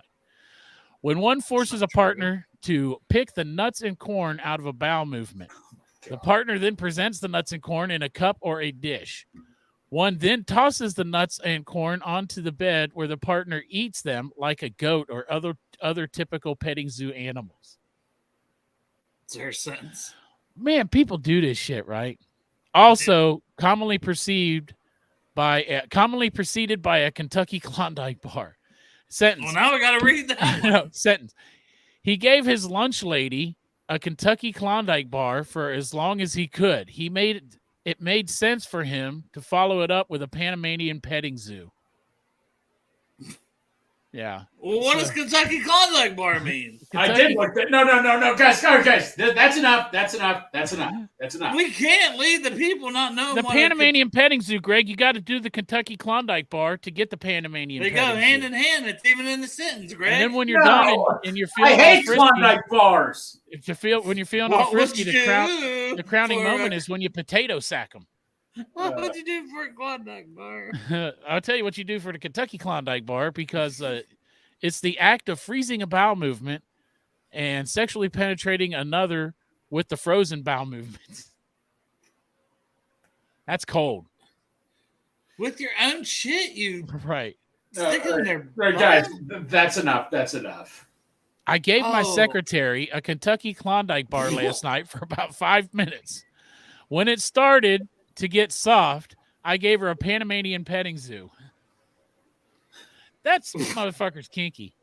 When one forces a partner to pick the nuts and corn out of a bowel movement, the partner then presents the nuts and corn in a cup or a dish. One then tosses the nuts and corn onto the bed where the partner eats them like a goat or other typical petting zoo animals. It's their sentence. Man, people do this shit, right? Also, commonly preceded by a Kentucky Klondike bar. Sentence. Well, now we got to read that. No, sentence. He gave his lunch lady a Kentucky Klondike bar for as long as he could. It made sense for him to follow it up with a Panamanian petting zoo. Yeah. Well, what does Kentucky Klondike Bar mean? I did look that. No, guys. That's enough. That's enough. We can't leave the people not knowing The what Panamanian Petting Zoo, Greg. You got to do the Kentucky Klondike Bar to get the Panamanian. They Petting go hand Zoo. in hand. It's even in the sentence, Greg. And then when you're done and you're feeling I hate frisky, Klondike bars. when you're feeling all frisky, the the crowning moment is when you potato sack them. What would you do for a Klondike bar? I'll tell you what you do for the Kentucky Klondike Bar, because it's the act of freezing a bowel movement and sexually penetrating another with the frozen bowel movements. That's cold. With your own shit, you right. Stick it in there. Right, guys, that's enough. That's enough. I gave my secretary a Kentucky Klondike bar last night for about 5 minutes. When it started to get soft, I gave her a Panamanian petting zoo. That's motherfucker's kinky.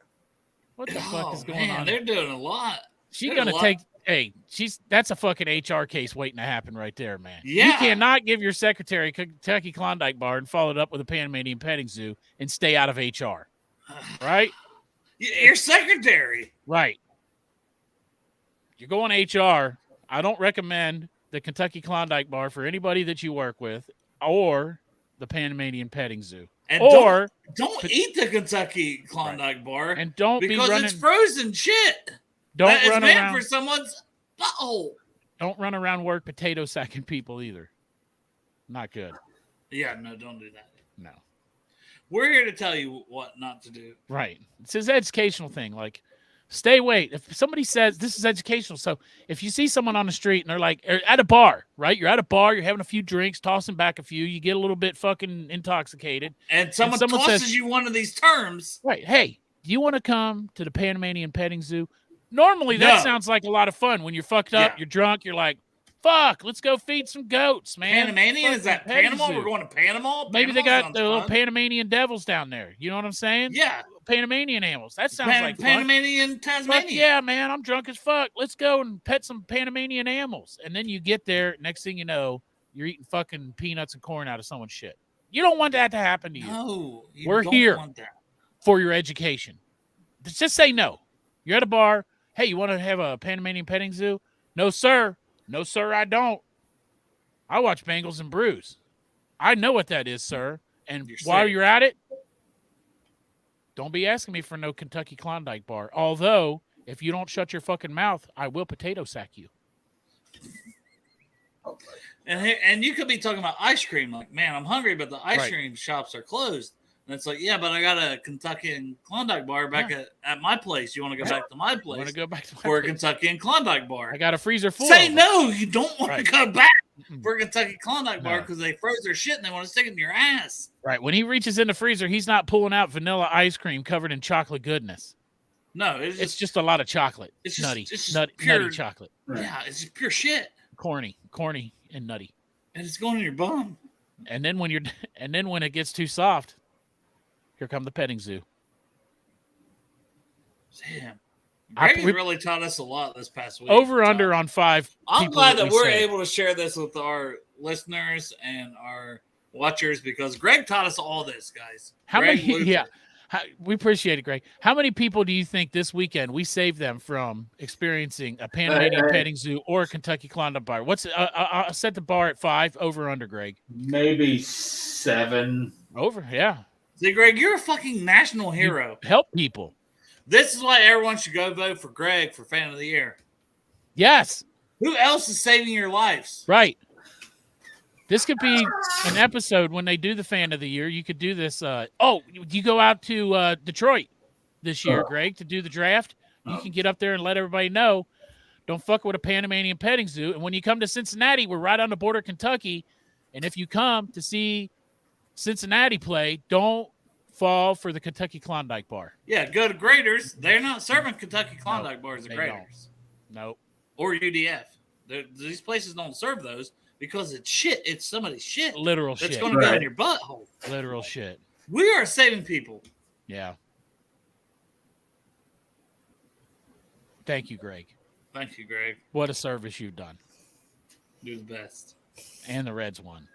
What the fuck is going on? They're doing a lot. She's gonna take. Hey, that's a fucking HR case waiting to happen right there, man. Yeah. You cannot give your secretary Kentucky Klondike bar and follow it up with a Panamanian petting zoo and stay out of HR. Right? Your secretary. Right. You're going HR. I don't recommend the Kentucky Klondike bar for anybody that you work with, or the Panamanian petting zoo. And or don't eat the Kentucky Klondike bar, and don't because be running, it's frozen shit. Don't that run is meant around for someone's butthole. Don't run around work potato sacking people either. Not good. Yeah, no, don't do that. No. We're here to tell you what not to do. Right. It's his educational thing. Like, stay away. If somebody says this is educational, so if you see someone on the street and they're like at a bar, right? You're at a bar, you're having a few drinks, tossing back a few, you get a little bit fucking intoxicated, and someone tosses says, you one of these terms. Right. Hey, do you want to come to the Panamanian petting zoo? Normally that sounds like a lot of fun. When you're fucked up, you're drunk, you're like, fuck, let's go feed some goats, man. Panamanian? Is that Panama? We're going to Panama? Maybe they got the little Panamanian devils down there. You know what I'm saying? Yeah. Panamanian animals. That sounds like fun. Panamanian Tasmania. Fuck yeah, man. I'm drunk as fuck. Let's go and pet some Panamanian animals. And then you get there. Next thing you know, you're eating fucking peanuts and corn out of someone's shit. You don't want that to happen to you. No. We're here for your education. Just say no. You're at a bar. Hey, you want to have a Panamanian petting zoo? No, sir. No, sir, I don't. I watch Bengals and Brews. I know what that is, sir. And while you're at it, don't be asking me for no Kentucky Klondike bar. Although, if you don't shut your fucking mouth, I will potato sack you. And you could be talking about ice cream. Like, man, I'm hungry, but the ice cream shops are closed. And it's like, yeah, but I got a Kentucky and Klondike bar back at my place. You want to go back to my place? I want to go back to my for place. A Kentucky and Klondike bar. I got a freezer full. Say no, you don't want to go back Mm-mm. for a Kentucky Klondike bar because they froze their shit and they want to stick it in your ass. Right. When he reaches in the freezer, he's not pulling out vanilla ice cream covered in chocolate goodness. No, it's just a lot of chocolate. It's nutty, nutty chocolate. Right. Yeah, it's just pure shit. Corny, and nutty. And it's going in your bum. And then when it gets too soft, here come the petting zoo. Damn. Greg really taught us a lot this past week. Over under on 5. I'm glad that we're able to share this with our listeners and our watchers because Greg taught us all this, guys. We appreciate it, Greg. How many people do you think this weekend we saved them from experiencing a Panamanian petting zoo or a Kentucky Klondike bar? I'll set the bar at 5. Over under, Greg. Maybe 7. Over, yeah. See, Greg, you're a fucking national hero. You help people. This is why everyone should go vote for Greg for Fan of the Year. Yes. Who else is saving your lives? Right. This could be an episode when they do the Fan of the Year. You could do this. You go out to Detroit this year, Greg, to do the draft. You can get up there and let everybody know. Don't fuck with a Panamanian petting zoo. And when you come to Cincinnati, we're right on the border of Kentucky. And if you come to see Cincinnati play, don't fall for the Kentucky Klondike bar. Yeah, go to Graders. They're not serving Kentucky Klondike bars at Graders. Nope. Or UDF. These places don't serve those because it's shit. It's somebody's shit. Literal shit. That's shit. going to go in your butthole. Literal shit. We are saving people. Yeah. Thank you, Greg. Thank you, Greg. What a service you've done. You're the best. And the Reds won.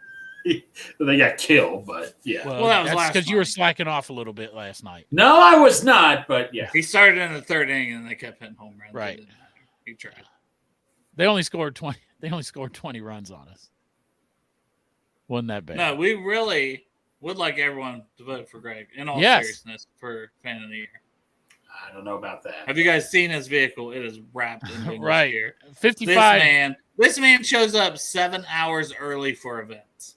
they got killed, but yeah. Well, that was that's last because you were night. slacking off a little bit last night. No, I was not, but yeah. He started in the third inning and they kept hitting home runs. Right. He tried. They only scored 20. They only scored 20 runs on us. Wasn't that bad? No, we really would like everyone to vote for Greg. In all Yes. seriousness, for fan of the year. I don't know about that. Have you guys seen his vehicle? It is wrapped in Bengals Right. gear. 55. This man shows up 7 hours early for events.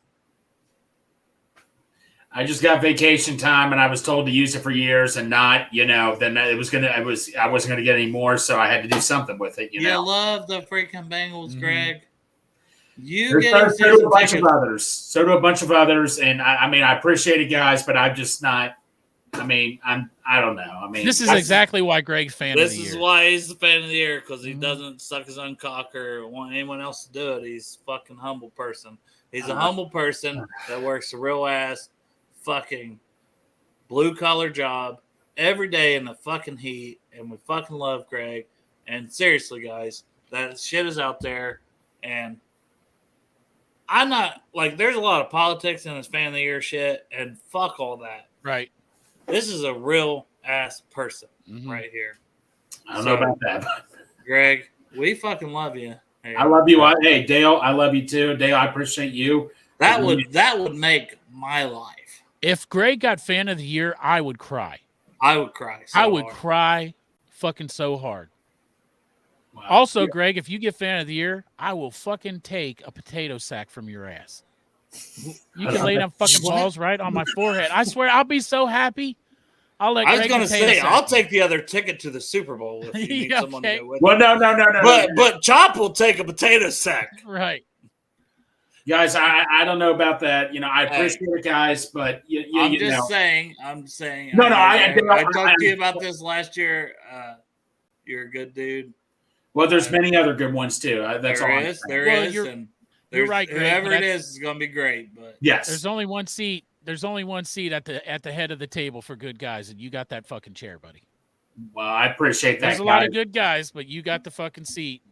I just got vacation time, and I was told to use it for years, and not, then I wasn't gonna get any more, so I had to do something with it. You love the freaking Bengals, Greg. You So get do a bunch of others. So do a bunch of others, and I appreciate it, guys, but I'm just not. I don't know. This is exactly why Greg's fan of the year. This is why he's the fan of the year, because he doesn't suck his own cock or want anyone else to do it. He's a fucking humble person. He's a humble person that works a real ass fucking blue collar job every day in the fucking heat, and we fucking love Greg. And seriously, guys, that shit is out there, and I'm not there's a lot of politics in this fan of the year shit, and fuck all that. Right. This is a real ass person right here. I don't know about that. Greg, we fucking love you. Hey, I love you. Hey, Dale, I love you too. Dale, I appreciate you. That would make my life. If Greg got fan of the year, I would cry. I would cry. I would cry fucking so hard. Wow. Also, Greg, if you get fan of the year, I will fucking take a potato sack from your ass. You can lay them fucking balls right on my forehead. I swear, I'll be so happy. I was going to say, I'll take the other ticket to the Super Bowl if you need someone to go with. Well, no. But Chop will take a potato sack. Right. Guys, I don't know about that. I appreciate it, guys, but I'm just saying. No, I talked to you about this last year. You're a good dude. Well, there's many other good ones too. That's all. There is. You're right, Greg. Whoever it is going to be great. But yes, there's only one seat. There's only one seat at the head of the table for good guys, and you got that fucking chair, buddy. Well, I appreciate that. There's a lot of good guys, but you got the fucking seat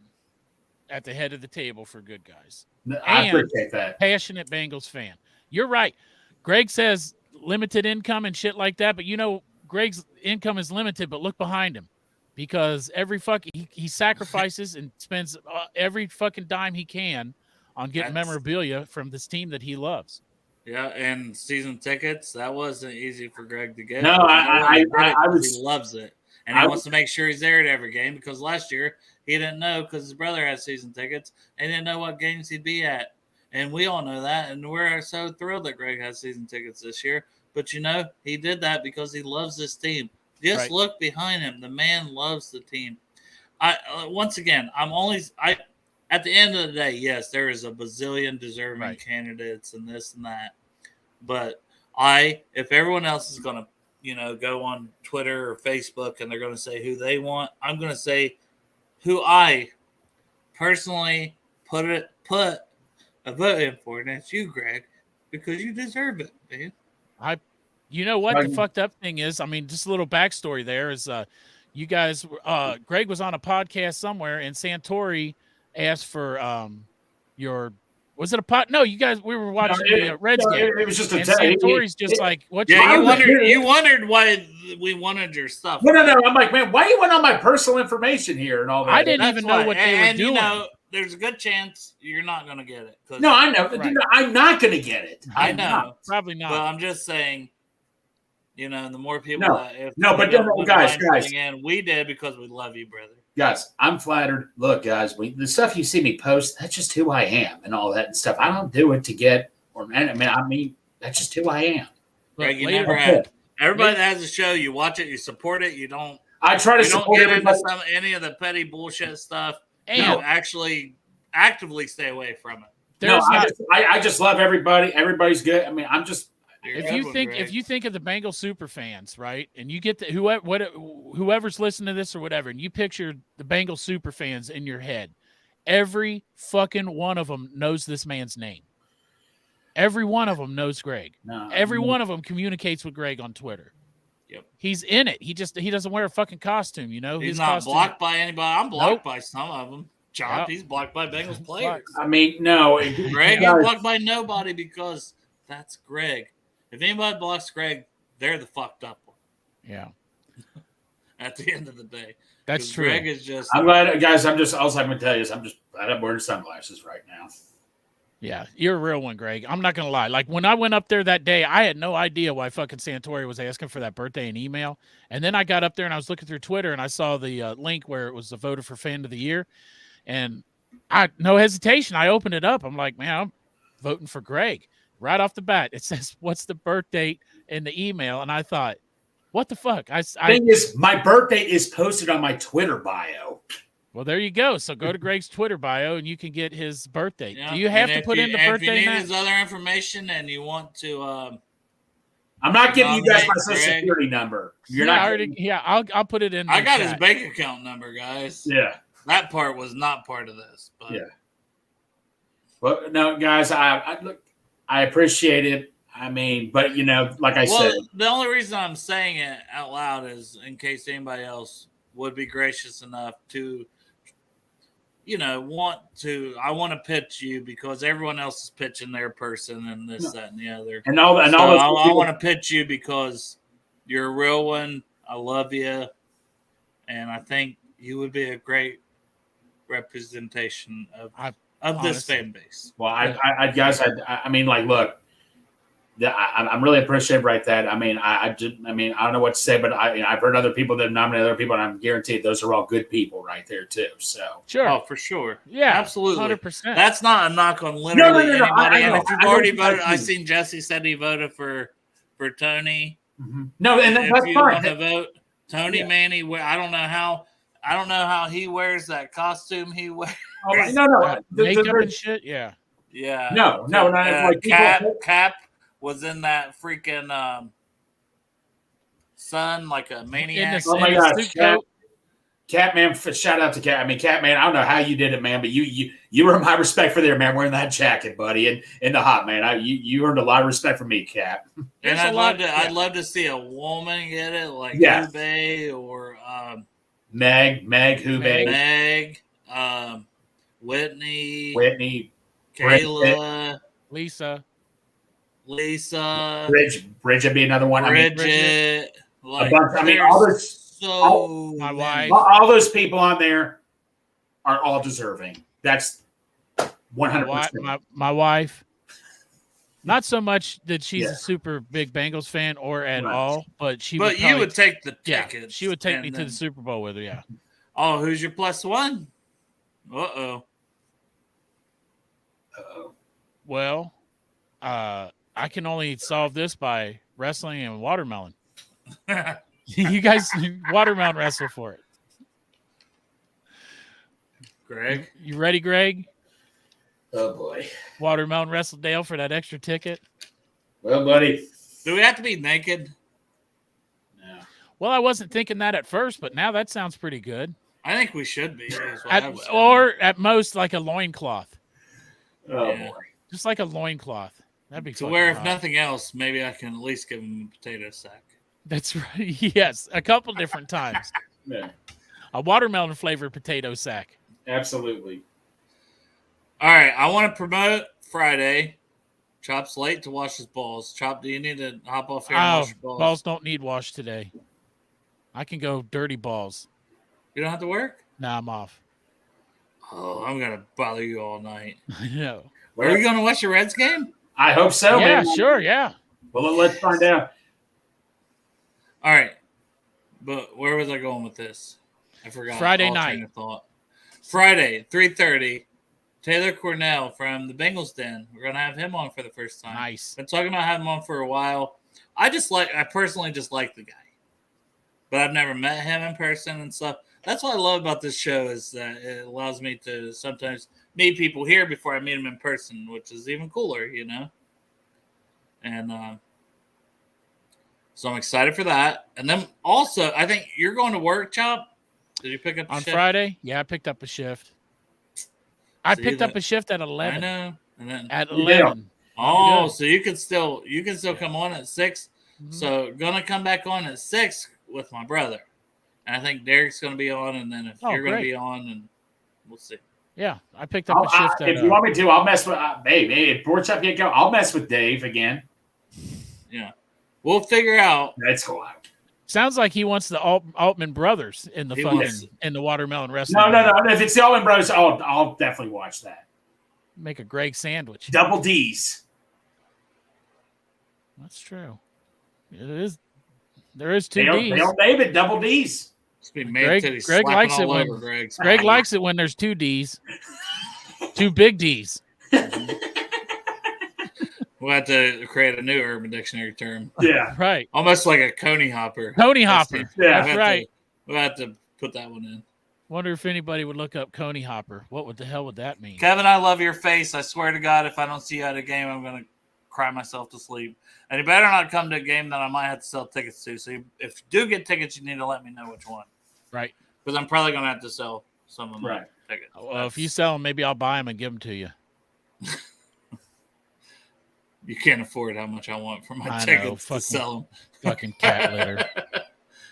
at the head of the table for good guys. I appreciate that. Passionate Bengals fan. You're right. Greg says limited income and shit like that, but Greg's income is limited, but look behind him. Because he sacrifices and spends every fucking dime he can on getting memorabilia from this team that he loves. Yeah, and season tickets, that wasn't easy for Greg to get. No, he loves it. And he wants to make sure he's there at every game, because last year he didn't know, because his brother had season tickets and didn't know what games he'd be at. And we all know that, and we're so thrilled that Greg has season tickets this year. But he did that because he loves this team. Just look behind him. The man loves the team. Once again, at the end of the day, yes, there is a bazillion deserving candidates and this and that. But if everyone else is going to, go on Twitter or Facebook and they're going to say who they want, I'm going to say who I personally put a vote in for, and that's you, Greg, because you deserve it, man. You know what the fucked up thing is? Just a little backstory there is you guys, Greg was on a podcast somewhere, and Santori asked for was it a pot? No, you guys, we were watching the Reds game. It was just Santori's just like, what? Yeah, you wondered why we wanted your stuff. No. I'm like, man, why you went on my personal information here and all that? I didn't even know what they were doing. There's a good chance you're not going to get it. No, I know. Right. I'm not going to get it. I know. Probably not. But I'm just saying, the more people guys. We did because we love you, brother. Guys, I'm flattered. Look, guys, the stuff you see me post, that's just who I am and all that and stuff. I don't do it to get that's just who I am. Greg, you never had. Everybody that has a show, you watch it, you support it, you don't. I try to support any of the petty bullshit stuff. You actually actively stay away from it. I just love everybody. Everybody's good. I'm just. If you think of the Bengal super fans, right, and you get whoever's listening to this or whatever, and you picture the Bengal super fans in your head, every fucking one of them knows this man's name. Every one of them knows Greg. Every one of them communicates with Greg on Twitter. Yep. He's in it. He doesn't wear a fucking costume, He's not blocked by anybody. I'm blocked by some of them. Chop, he's blocked by Bengals players. I mean, no. Greg got blocked by nobody because that's Greg. If anybody blocks Greg, they're the fucked up one. Yeah. At the end of the day. That's true. Greg is just. I'm glad, guys. All I'm going to tell you is I'm wearing sunglasses right now. Yeah, you're a real one, Greg. I'm not going to lie. Like, when I went up there that day, I had no idea why fucking Santori was asking for that birthday and email. And then I got up there and I was looking through Twitter and I saw the link where it was the voted for fan of the year. And no hesitation, I opened it up. I'm like, man, I'm voting for Greg. Right off the bat, it says, what's the birth date in the email? And I thought, what the fuck? Thing is, my birthday is posted on my Twitter bio. Well, there you go. So go to Greg's Twitter bio and you can get his birthday. Yeah. Do you have to put in the birthday? If you need his other information and you want to, I'm not giving you guys my social security number. You're not. I'll put it in. I got his bank account number, guys. Yeah, that part was not part of this. But. Yeah. Well, no, guys, I appreciate it. I mean, but like I said, the only reason I'm saying it out loud is in case anybody else would be gracious enough to. I want to pitch you because everyone else is pitching their person and this, that, and the other. I want to pitch you because you're a real one. I love you. And I think you would be a great representation of this fan base. Well, I mean, like, look, I'm really appreciative right that. I mean, I don't know what to say, but I've heard other people that nominate other people, and I'm guaranteed those are all good people right there too. So sure, oh, for sure, yeah, absolutely, 100%. That's not a knock on literally anybody. And if you've already voted, I seen Jesse said he voted for Tony. Mm-hmm. No, and that's if you fine. Want to vote Tony Manny? I don't know how he wears that costume. He wears makeup and shit. Yeah, yeah. No, like Cap. Was in that freaking sun like a maniac. Oh my gosh, Catman! Shout out to Cat. I mean, Catman. I don't know how you did it, man, but you earned my respect for there, man. Wearing that jacket, buddy, and in the hot, man. You earned a lot of respect from me, Cap. And I'd love to see a woman get it, like Hubei or Meg Hubei, Meg, Whitney, Kayla, Lisa, Bridget would be another one. Bridget, a bunch. I mean, my wife, all those people on there are all deserving. That's 100%. My wife, not so much that she's a super big Bengals fan or at all, but you would take the tickets. Yeah, she would take me to the Super Bowl with her. Yeah. Oh, who's your plus one? Well, I can only solve this by wrestling and watermelon. You guys watermelon wrestle for it. Greg? You ready, Greg? Oh, boy. Watermelon wrestle Dale for that extra ticket? Well, buddy. Do we have to be naked? No. Well, I wasn't thinking that at first, but now that sounds pretty good. I think we should be. Or at most like a loincloth. Oh, boy. Just like a loincloth. That'd be to where, if nothing else, maybe I can at least give him a potato sack. That's right. Yes, a couple different times. Yeah. A watermelon flavored potato sack. Absolutely. All right, I want to promote Friday. Chop's late to wash his balls. Chop, do you need to hop off here and wash your balls? Balls don't need washed today. I can go dirty balls. You don't have to work? Nah, I'm off. Oh, I'm going to bother you all night. I know. Are you going to watch the Reds game? I hope so, man. Yeah, sure, yeah. Well, let's find out. All right. But where was I going with this? I forgot. Friday night. Friday, 3:30. Taylor Cornell from the Bengals Den. We're going to have him on for the first time. Nice. Been talking about having him on for a while. I personally just like the guy. But I've never met him in person and stuff. That's what I love about this show is that it allows me to sometimes meet people here before I meet them in person, which is even cooler, And so I'm excited for that. And then also, I think you're going to work, Chop. Did you pick up a on shift? Friday? Yeah, I picked up a shift. I picked up a shift at 11. I know. And then at 11. Oh, so you can still come on at 6. Mm-hmm. So gonna come back on at 6 with my brother. And I think Derek's gonna be on, and then if you're gonna be on, and we'll see. Yeah, I picked up a shift. If you want me to, I'll mess with. Hey, if Pork Chop can't go, I'll mess with Dave again. Yeah, we'll figure out. Let's go out. Sounds like he wants the Altman brothers in the in the watermelon wrestling. No. If it's the Altman brothers, I'll definitely watch that. Make a Greg sandwich. Double D's. That's true. It is. There is two D's. They don't name it Double D's. Greg likes it when Greg likes it when there's two D's, two big D's. We'll have to create a new Urban Dictionary term. Yeah, right. Almost like a coney hopper. Coney hopper. Yeah, that's right. We'll have to put that one in. Wonder if anybody would look up coney hopper. What the hell would that mean? Kevin, I love your face. I swear to God, if I don't see you at a game, I'm going to cry myself to sleep. And you better not come to a game that I might have to sell tickets to. So if you do get tickets, you need to let me know which one. Right. Because I'm probably going to have to sell some of my tickets. Well, if you sell them, maybe I'll buy them and give them to you. You can't afford how much I want for my tickets to sell them. Fucking cat litter.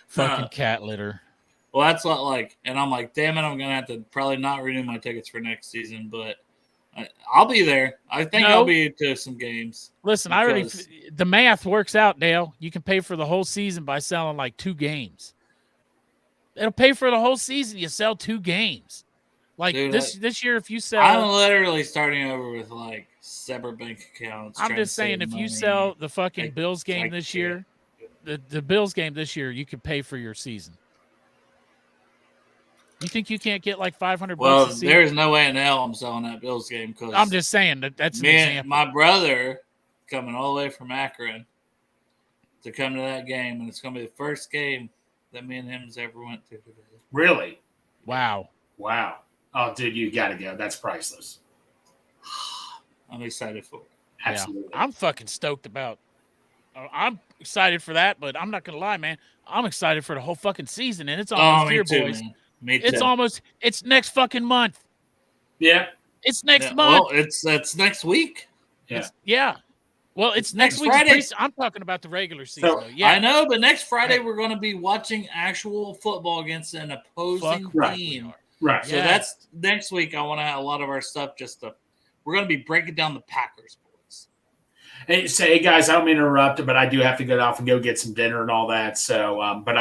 Fucking cat litter. Well, that's not like, and I'm like, damn it, I'm going to have to probably not renew my tickets for next season, but I'll be there. I think I'll be to some games. Listen, the math works out, Dale. You can pay for the whole season by selling like 2 games. It'll pay for the whole season. You sell 2 games. Like dude, this year, if you sell, I'm literally starting over with like separate bank accounts. I'm just saying, if you sell the fucking Bills game this year, the Bills game this year, you can pay for your season. You think you can't get like $500? Well, there's no way in hell I'm selling that Bills game because I'm just saying that's an example. My brother coming all the way from Akron to come to that game, and it's going to be the first game that me and him has ever went to together. Really? Wow. Oh, dude, you got to go. That's priceless. I'm excited for it. Absolutely. Yeah. I'm fucking stoked about. I'm excited for that, but I'm not gonna lie, man. I'm excited for the whole fucking season, and it's almost here, boys. Man. Me too. It's next fucking month. Yeah. It's next month. Well, it's next week. Yeah. Well, it's next week. Friday. I'm talking about the regular season. So, though. Yeah, I know, but next Friday we're going to be watching actual football against an opposing team. Right. So that's next week. I want to have a lot of our stuff we're going to be breaking down the Packers, boys. Hey guys, I don't mean to interrupt, but I do have to get off and go get some dinner and all that. So, but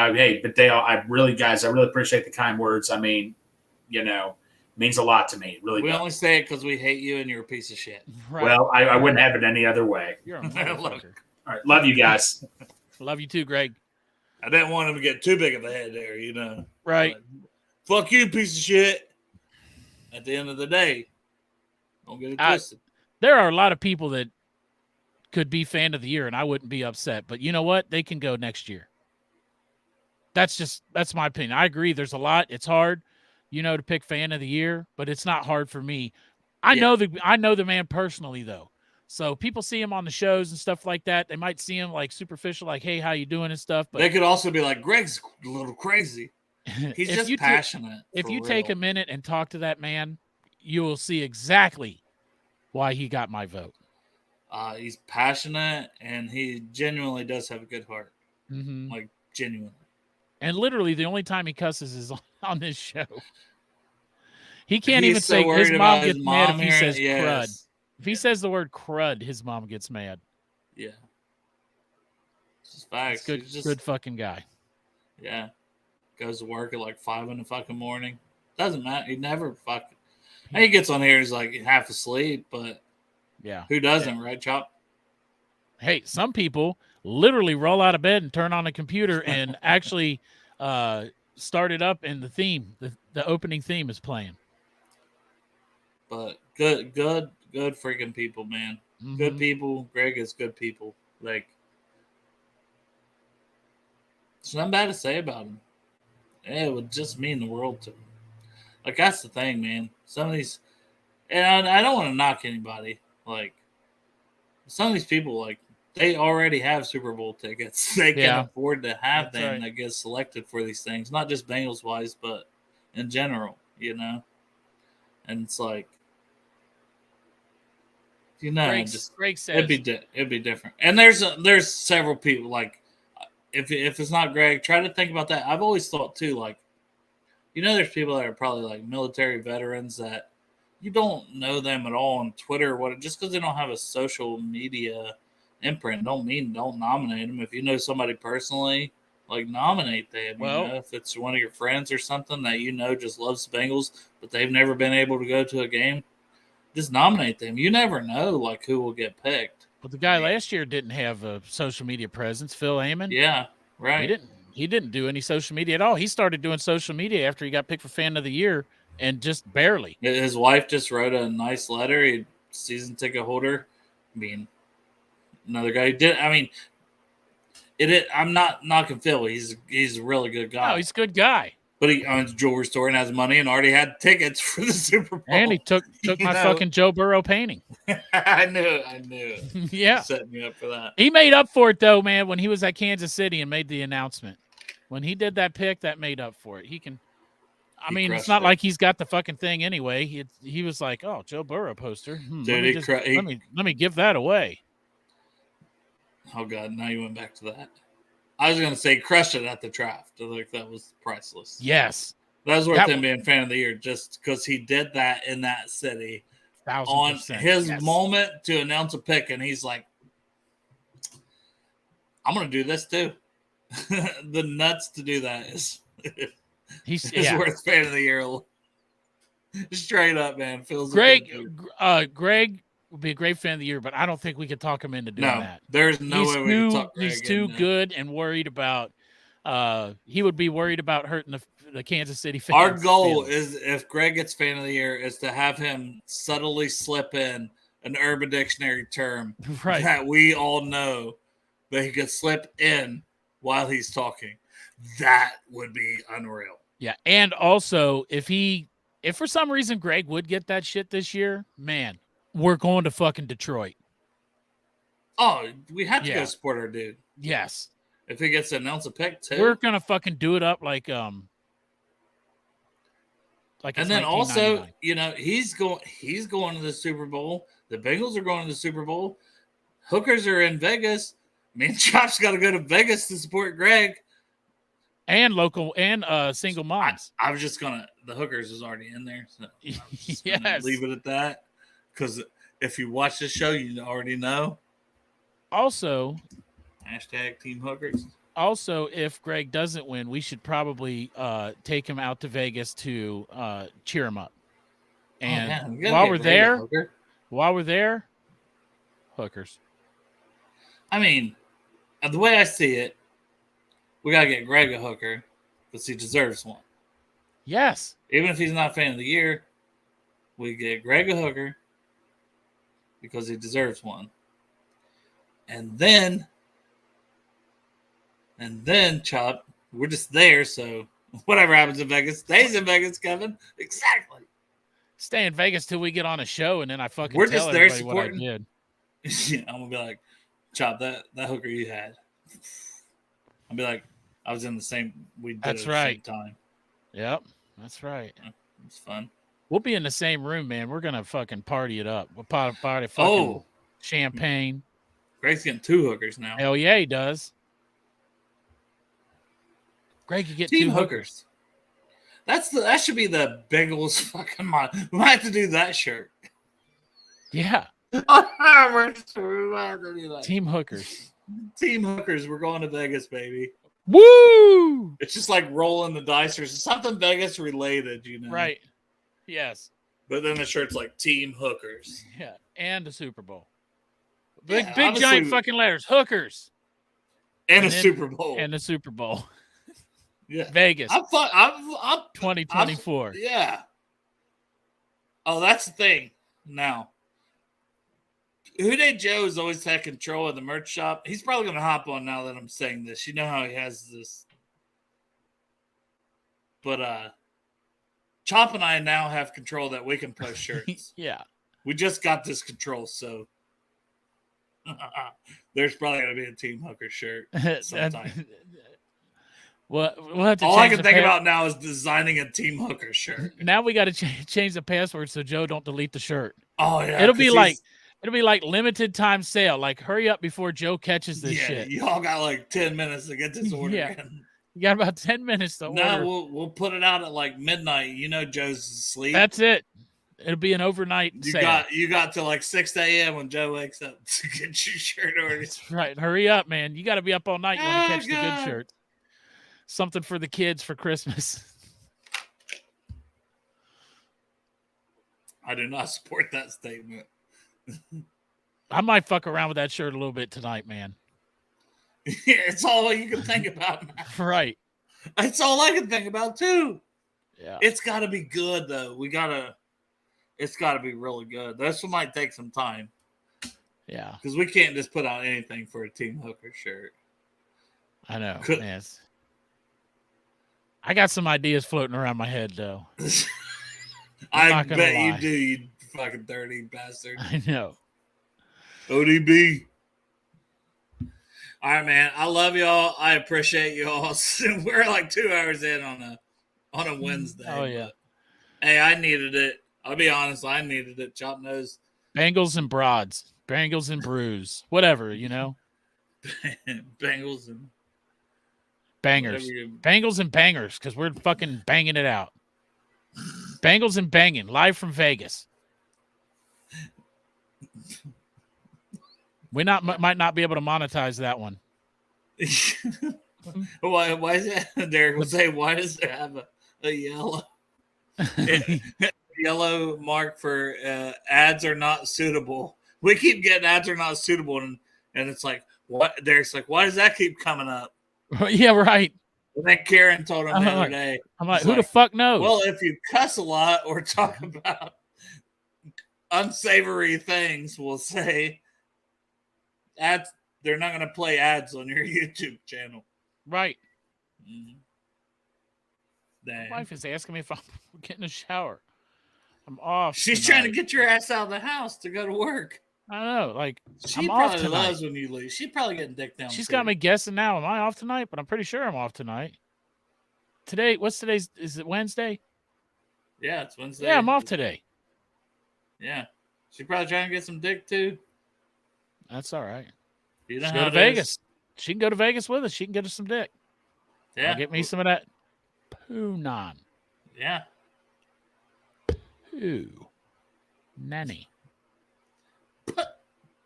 Dale, I really appreciate the kind words. I mean, means a lot to me. Really, we only say it because we hate you and you're a piece of shit. Right. Well, I wouldn't have it any other way. You're a motherfucker. All right, love you guys. Love you too, Greg. I didn't want him to get too big of a head there, Right. Fuck you, piece of shit. At the end of the day, don't get it twisted. There are a lot of people that could be fan of the year, and I wouldn't be upset. But you know what? They can go next year. That's my opinion. I agree. There's a lot. It's hard, to pick fan of the year, but it's not hard for me. I know the man personally though. So people see him on the shows and stuff like that. They might see him like superficial, like, hey, how you doing and stuff. But they could also be like, Greg's a little crazy. He's just passionate. If you take a minute and talk to that man, you will see exactly why he got my vote. He's passionate, and he genuinely does have a good heart. Mm-hmm. Like, genuinely. And literally, the only time he cusses is on this show. He can't even say his mom gets mad if he says crud. If he says the word crud, his mom gets mad. Yeah. It's just facts. Good fucking guy. Yeah. Goes to work at like 5 in the fucking morning. Doesn't matter. He never fucking. And he gets on here, he's like half asleep, but yeah, who doesn't, right, Chop? Hey, some people literally roll out of bed and turn on a computer and actually start it up, and the theme, the opening theme is playing. But good freaking people, man. Mm-hmm. Good people. Greg is good people. Like, there's nothing bad to say about him. It would just mean the world to him. Like, that's the thing, man. Some of these, and I don't want to knock anybody. Like, some of these people, like, they already have Super Bowl tickets. They can afford to have them that get selected for these things. Not just Bengals wise, but in general, And it's like, Greg says it'd be different. And there's several people, like, if it's not Greg, try to think about that. I've always thought too, like, there's people that are probably like military veterans that you don't know them at all on Twitter. Just because they don't have a social media imprint don't mean don't nominate them. If you know somebody personally, like nominate them. Well, if it's one of your friends or something that just loves the Bengals, but they've never been able to go to a game, just nominate them. You never know like who will get picked. But the guy last year didn't have a social media presence, Phil Amon. Yeah, right. He didn't do any social media at all. He started doing social media after he got picked for Fan of the Year, and just barely. His wife just wrote a nice letter. He season ticket holder. I mean, another guy who did. I mean, I'm not knocking Phil. He's a really good guy. No, he's a good guy. But he owns a jewelry store and has money and already had tickets for the Super Bowl. And he took my fucking Joe Burrow painting. I knew it. Yeah. Setting me up for that. He made up for it, though, man, when he was at Kansas City and made the announcement. When he did that pick, that made up for it. I mean, it's not like he's got the fucking thing anyway. He was like, oh, Joe Burrow poster. Dude, let me give that away. Oh, God, now you went back to that. I was going to say crushed it at the draft. Like, that was priceless. Yes. That was worth him being Fan of the Year just because he did that in that city 1000%. on his moment to announce a pick. And he's like, I'm going to do this too. The nuts to do that is he's worth Fan of the Year. Straight up, man. Feels Greg would be a great Fan of the Year, but I don't think we could talk him into doing that. There's no way we can talk Greg. He's too good and worried about. He would be worried about hurting the Kansas City fans. Our goal is, if Greg gets Fan of the Year, is to have him subtly slip in an Urban Dictionary term that we all know that he could slip in while he's talking. That would be unreal. Yeah, and also if for some reason Greg would get that shit this year, man, we're going to fucking Detroit. Oh, we have to go support our dude. Yes. If he gets to announce a pick too. We're gonna fucking do it up like and then also, he's going to the Super Bowl. The Bengals are going to the Super Bowl. Hookers are in Vegas. Me and Chop's got to go to Vegas to support Greg. And local and single moms. I was just the Hookers is already in there. So yes. Leave it at that. Because if you watch this show, you already know. Also, hashtag Team Hookers. Also, if Greg doesn't win, we should probably take him out to Vegas to cheer him up. And while we're there, Hookers. I mean, the way I see it, we got to get Greg a hooker because he deserves one. Yes. Even if he's not Fan of the Year, we get Greg a hooker because he deserves one. And then, Chop, we're just there, so whatever happens in Vegas stays in Vegas, Kevin. Exactly. Stay in Vegas till we get on a show, and then I fucking we're tell just there everybody supporting. what I did. Yeah, I'm gonna be like, Chop, that hooker you had. I'll be like, I was in the same. We did that's it at right. the same time. Yep, that's right. It's fun. We'll be in the same room, man. We're gonna fucking party it up. We'll party fucking champagne. Greg's getting 2 hookers now. Hell yeah, he does. Greg, you get Team 2 hookers. That should be the Bengals fucking mod. We might have to do that shirt. Yeah. We might have to do that. Team Hookers. Team Hookers. We're going to Vegas, baby. Woo! It's just like rolling the dice or something Vegas related, Right. Yes. But then the shirt's like Team Hookers. Yeah. And the Super Bowl. Big giant fucking letters. Hookers. And a Super Bowl. And the Super Bowl. Yeah. Vegas. I'm 2024. Yeah. Oh, that's the thing. Now, Houday Joe's always had control of the merch shop. He's probably going to hop on now that I'm saying this. You know how he has this. But Chop and I now have control that we can post shirts. Yeah. We just got this control, so there's probably going to be a Team Hooker shirt sometime. We'll have to all I can think about now is designing a Team Hooker shirt. Now we got to change the password so Joe don't delete the shirt. Oh yeah, it'll be like limited time sale. Like hurry up before Joe catches this shit. Y'all got like 10 minutes to get this order in. You got about 10 minutes to order. No, we'll put it out at like midnight. Joe's asleep. That's it. It'll be an overnight sale. You got to like 6 a.m. when Joe wakes up to get your shirt ordered. That's right. Hurry up, man. You got to be up all night. You want to catch the good shirt. Something for the kids for Christmas. I do not support that statement. I might fuck around with that shirt a little bit tonight, man. Yeah, it's all you can think about now. Right. That's all I can think about too. Yeah. It's got to be good though. It's got to be really good. This one might take some time. Yeah. Because we can't just put out anything for a Team Hooker shirt. I know. Yes. I got some ideas floating around my head though. I bet you do, you fucking dirty bastard. I know. ODB. All right, man. I love y'all. I appreciate y'all. We're like 2 hours in on a Wednesday. Oh yeah. Hey, I needed it. I'll be honest. I needed it. Chop nose. Bengals and broads. Bengals and brews. Whatever, you know. Bengals and bangers. Bengals and bangers, because we're fucking banging it out. Bengals and banging, live from Vegas. We might not be able to monetize that one. Why is that? Derek will say, why does it have a yellow yellow mark for ads are not suitable? We keep getting ads are not suitable, and it's like, what? Derek's like, why does that keep coming up? Yeah, right. And then Karen told him the other day. I'm like, who the fuck knows? Well, if you cuss a lot or talk about unsavory things, we'll say ads. They're not going to play ads on your YouTube channel. Right. Mm-hmm. My wife is asking me if I'm getting a shower. I'm off. She's trying to get your ass out of the house to go to work. I know. Like, she I'm probably off tonight. loves when you leave. She's probably getting dick down. She's got me guessing now. Am I off tonight? But I'm pretty sure I'm off tonight. Today, what's today's? Is it Wednesday? Yeah, it's Wednesday. Yeah, I'm off today. Yeah. She's probably trying to get some dick too. That's all right. You know She how go to it Vegas. is. She can go to Vegas with us. She can get us some dick. Yeah. I'll get me some of that poo-non. Yeah. Poo. Nanny.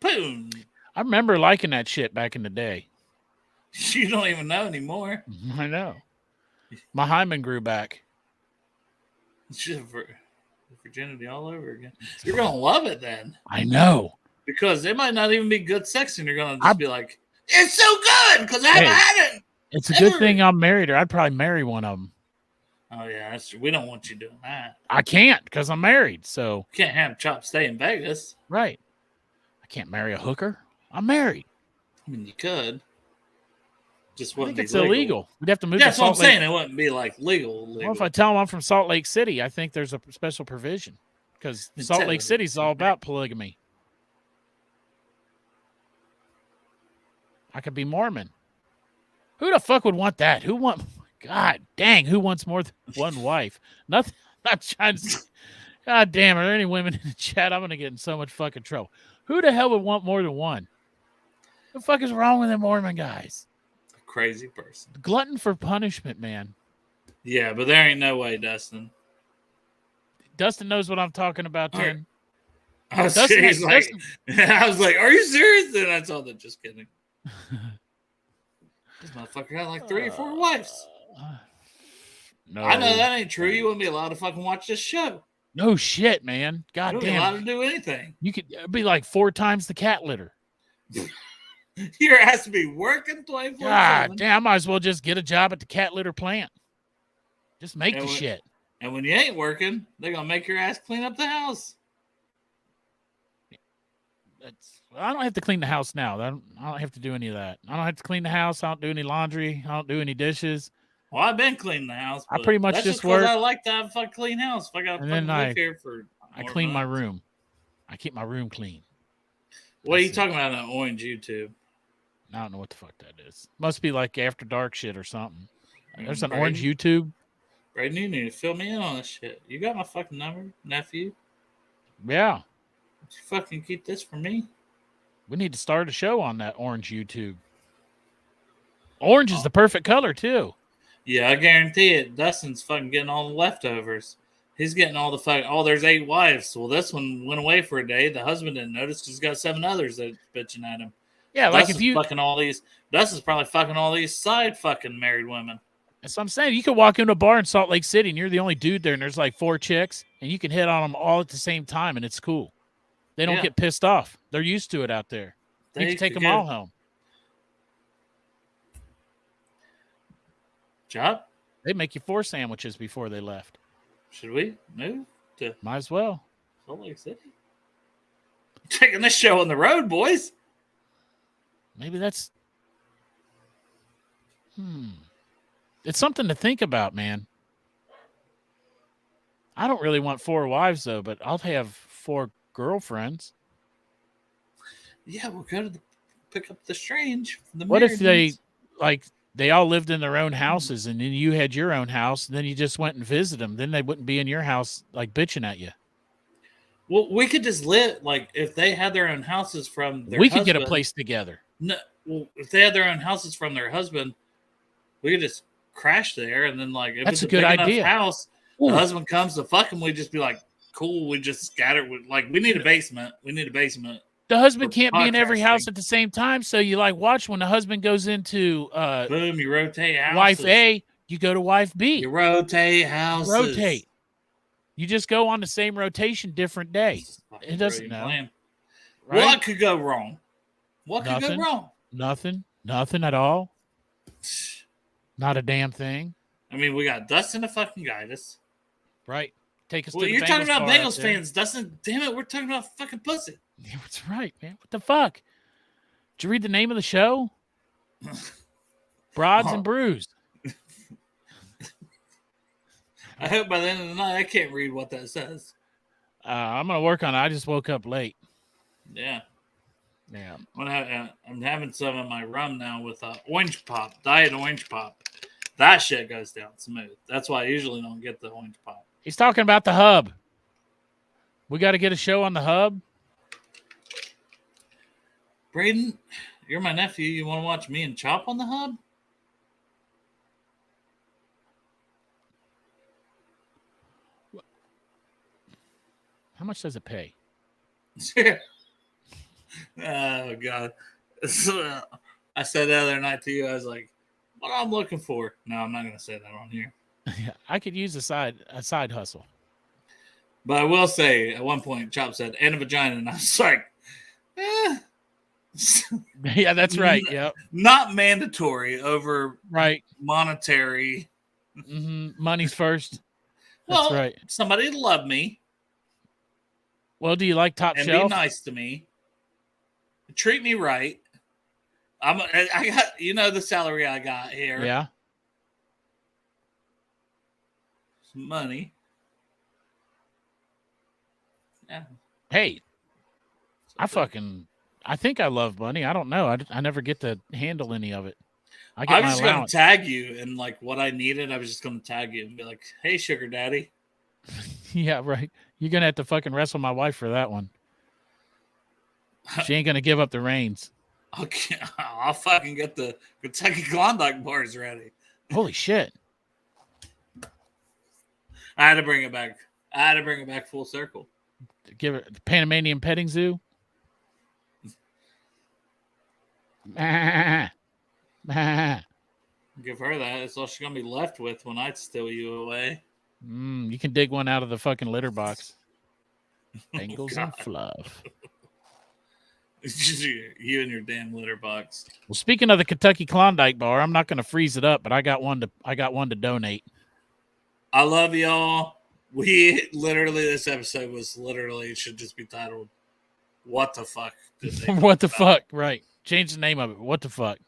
Poon. I remember liking that shit back in the day. You don't even know anymore. I know. My hymen grew back. Virginity all over again. You're going to love it then. I know. Because it might not even be good sex, and you're going to just be like, it's so good because I haven't had it. It's a good thing I'm married, or I'd probably marry one of them. Oh, yeah, that's true. We don't want you doing that. I can't because I'm married, so. Can't have Chop stay in Vegas. Right. I can't marry a hooker. I'm married. I mean, you could. Just I wouldn't think it's be legal. illegal. We'd have to move That's to what I'm Salt Lake. saying. It wouldn't be like legal. Well, if I tell them I'm from Salt Lake City, I think there's a special provision because Salt Lake City is all about polygamy. I could be Mormon. Who the fuck would want that? God dang, who wants more than one wife? Nothing. Not trying to. God damn, are there any women in the chat? I'm gonna get in so much fucking trouble. Who the hell would want more than one? What the fuck is wrong with them Mormon guys? Crazy person. Glutton for punishment, man. Yeah, but there ain't no way, Dustin. Dustin knows what I'm talking about, then. I was like, are you serious? And I told him, just kidding. This motherfucker got like 3 or 4 wives. No. I know that ain't true. You wouldn't be allowed to fucking watch this show. No shit, man. God you damn. You wouldn't be allowed to do anything. You could be like 4 times the cat litter. Your ass to be working 24/7. God damn, I might as well just get a job at the cat litter plant. Just make the shit. And when you ain't working, they're going to make your ass clean up the house. I don't have to clean the house now. I don't have to do any of that. I don't have to clean the house. I don't do any laundry. I don't do any dishes. Well, I've been cleaning the house. I pretty much that's just work. work. I like to have a fucking clean house. If I got to live here for I clean my room. I keep my room clean. What are you talking about on Orange YouTube? I don't know what the fuck that is. Must be like after dark shit or something. There's an Orange YouTube. Brayden, you need to fill me in on this shit. You got my fucking number, nephew? Yeah. You fucking keep this for me? We need to start a show on that Orange YouTube. Orange is the perfect color, too. Yeah, I guarantee it. Dustin's fucking getting all the leftovers. He's getting all the fuck. Oh, there's 8 wives. Well, this one went away for a day. The husband didn't notice because he's got 7 others that's bitching at him. Yeah, like if you fucking all these. Dust is probably fucking all these side fucking married women. That's what I'm saying. You could walk into a bar in Salt Lake City and you're the only dude there, and there's like 4 chicks, and you can hit on them all at the same time, and it's cool. They don't get pissed off. They're used to it out there. You can take them all home. Job? They make you 4 sandwiches before they left. Should we move to? Might as well. Salt Lake City. Taking this show on the road, boys. Maybe that's. It's something to think about, man. I don't really want 4 wives though, but I'll have 4 girlfriends. Yeah, we'll go to pick up the strange. What if they all lived in their own houses, and then you had your own house, and then you just went and visited them? Then they wouldn't be in your house like bitching at you. Well, we could just live if they had their own houses from their. We could get a place together. No, well, if they had their own houses from their husband, we could just crash there, and then if that's it's a good idea. House, the husband comes to fuck him. We just be like, cool. We just scatter. We need a basement. We need a basement. The husband can't be in every house at the same time, so you watch when the husband goes into boom, you rotate houses. Wife A, you go to wife B. You rotate houses. Rotate. You just go on the same rotation, different day. It doesn't know. Right? What could go wrong? What could go wrong? Nothing at all. Not a damn thing. I mean, we got Dustin to fucking guide us. Right. Take us to the you're talking about Bengals fans, Dustin. Damn it, we're talking about fucking pussy. Yeah, that's right, man. What the fuck? Did you read the name of the show? Broads and Brews. I hope by the end of the night I can't read what that says. I'm gonna work on it. I just woke up late. Yeah. Yeah. I'm having some of my rum now with orange pop, diet orange pop. That shit goes down smooth. That's why I usually don't get the orange pop. He's talking about the hub. We got to get a show on the hub. Braden, you're my nephew. You want to watch me and Chop on the hub? How much does it pay? Oh, God. I said the other night to you, I was like, what I'm looking for. No, I'm not going to say that on here. Yeah, I could use a side hustle. But I will say, at one point, Chop said, and a vagina. And I was like, Yeah, that's right. Yeah. Not mandatory over monetary. Mm-hmm. Money's first. That's right. Somebody to love me. Well, do you like top and shelf? Be nice to me. Treat me right. I got the salary I got here. Yeah. Some money. Yeah. Hey, I think I love money. I don't know. I never get to handle any of it. I was just going to tag you and what I needed. I was just going to tag you and be like, hey, sugar daddy. Yeah, right. You're going to have to fucking wrestle my wife for that one. She ain't going to give up the reins. Okay, I'll fucking get the Kentucky Klondike bars ready. Holy shit. I had to bring it back full circle. Give it the Panamanian petting zoo. Give her that. That's all she's going to be left with when I steal you away. You can dig one out of the fucking litter box. Bengals and fluff. You and your damn litter box. Well, speaking of the Kentucky Klondike bar, I'm not going to freeze it up, but I got one to donate. I love y'all. We literally, this episode should just be titled, What the Fuck? What the fuck? Right. Change the name of it. What the fuck?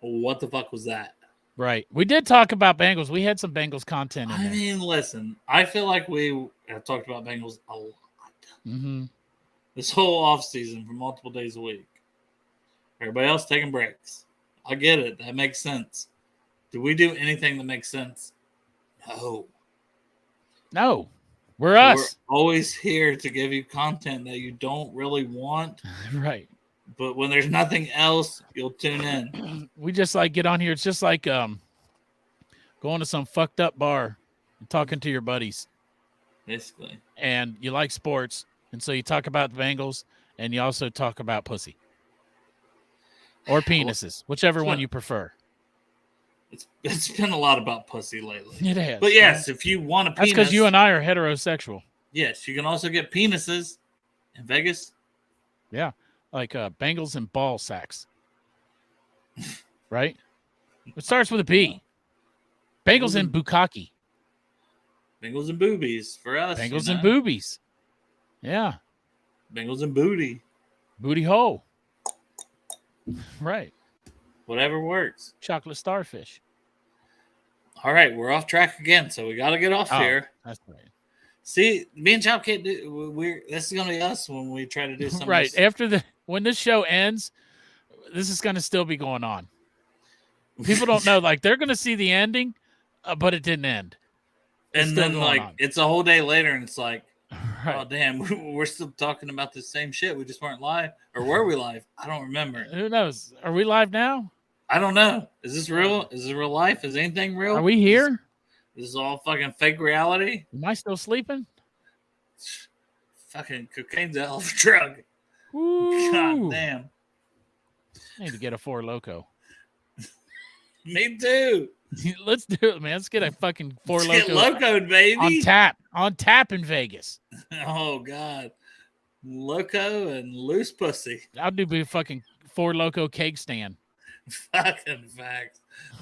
What the fuck was that? Right. We did talk about Bengals. We had some Bengals content in there. I mean, listen, I feel like we have talked about Bengals a lot. Mm-hmm. This whole offseason for multiple days a week. Everybody else taking breaks. I get it. That makes sense. Do we do anything that makes sense? No. We're us. We're always here to give you content that you don't really want. Right. But when there's nothing else, you'll tune in. We just get on here. It's just like going to some fucked up bar and talking to your buddies. Basically. And you like sports, and so you talk about the Bengals, and you also talk about pussy. Or penises, whichever one you prefer. It's been a lot about pussy lately. It has. But yes, if you want a penis. That's because you and I are heterosexual. Yes, you can also get penises in Vegas. Yeah, like Bengals and ball sacks. Right? It starts with a B. Bengals and bukkake. Bengals and boobies for us. Bengals and boobies. Yeah. Bengals and booty. Booty hole. Right. Whatever works. Chocolate starfish. All right, we're off track again, so we got to get off here. That's right. See, me and Chop can't do. This is gonna be us when we try to do something. Right after when this show ends, this is gonna still be going on. People don't know, like they're gonna see the ending, but it didn't end. And then it's a whole day later, and it's like, right. Oh damn, we're still talking about the same shit. We just weren't live, or were we live? I don't remember. Who knows? Are we live now? I don't know. Is this real? Is this real life? Is anything real? Are we here? This is all fucking fake reality. Am I still sleeping? Fucking cocaine's a hell of a drug. Ooh. God damn. I need to get a Four Loko. Me too. Let's do it, man. Let's get a fucking Four Loko. Get locoed, baby. On tap in Vegas. Oh God. Loco and loose pussy. I'll do a fucking Four Loko cake stand. Fucking facts.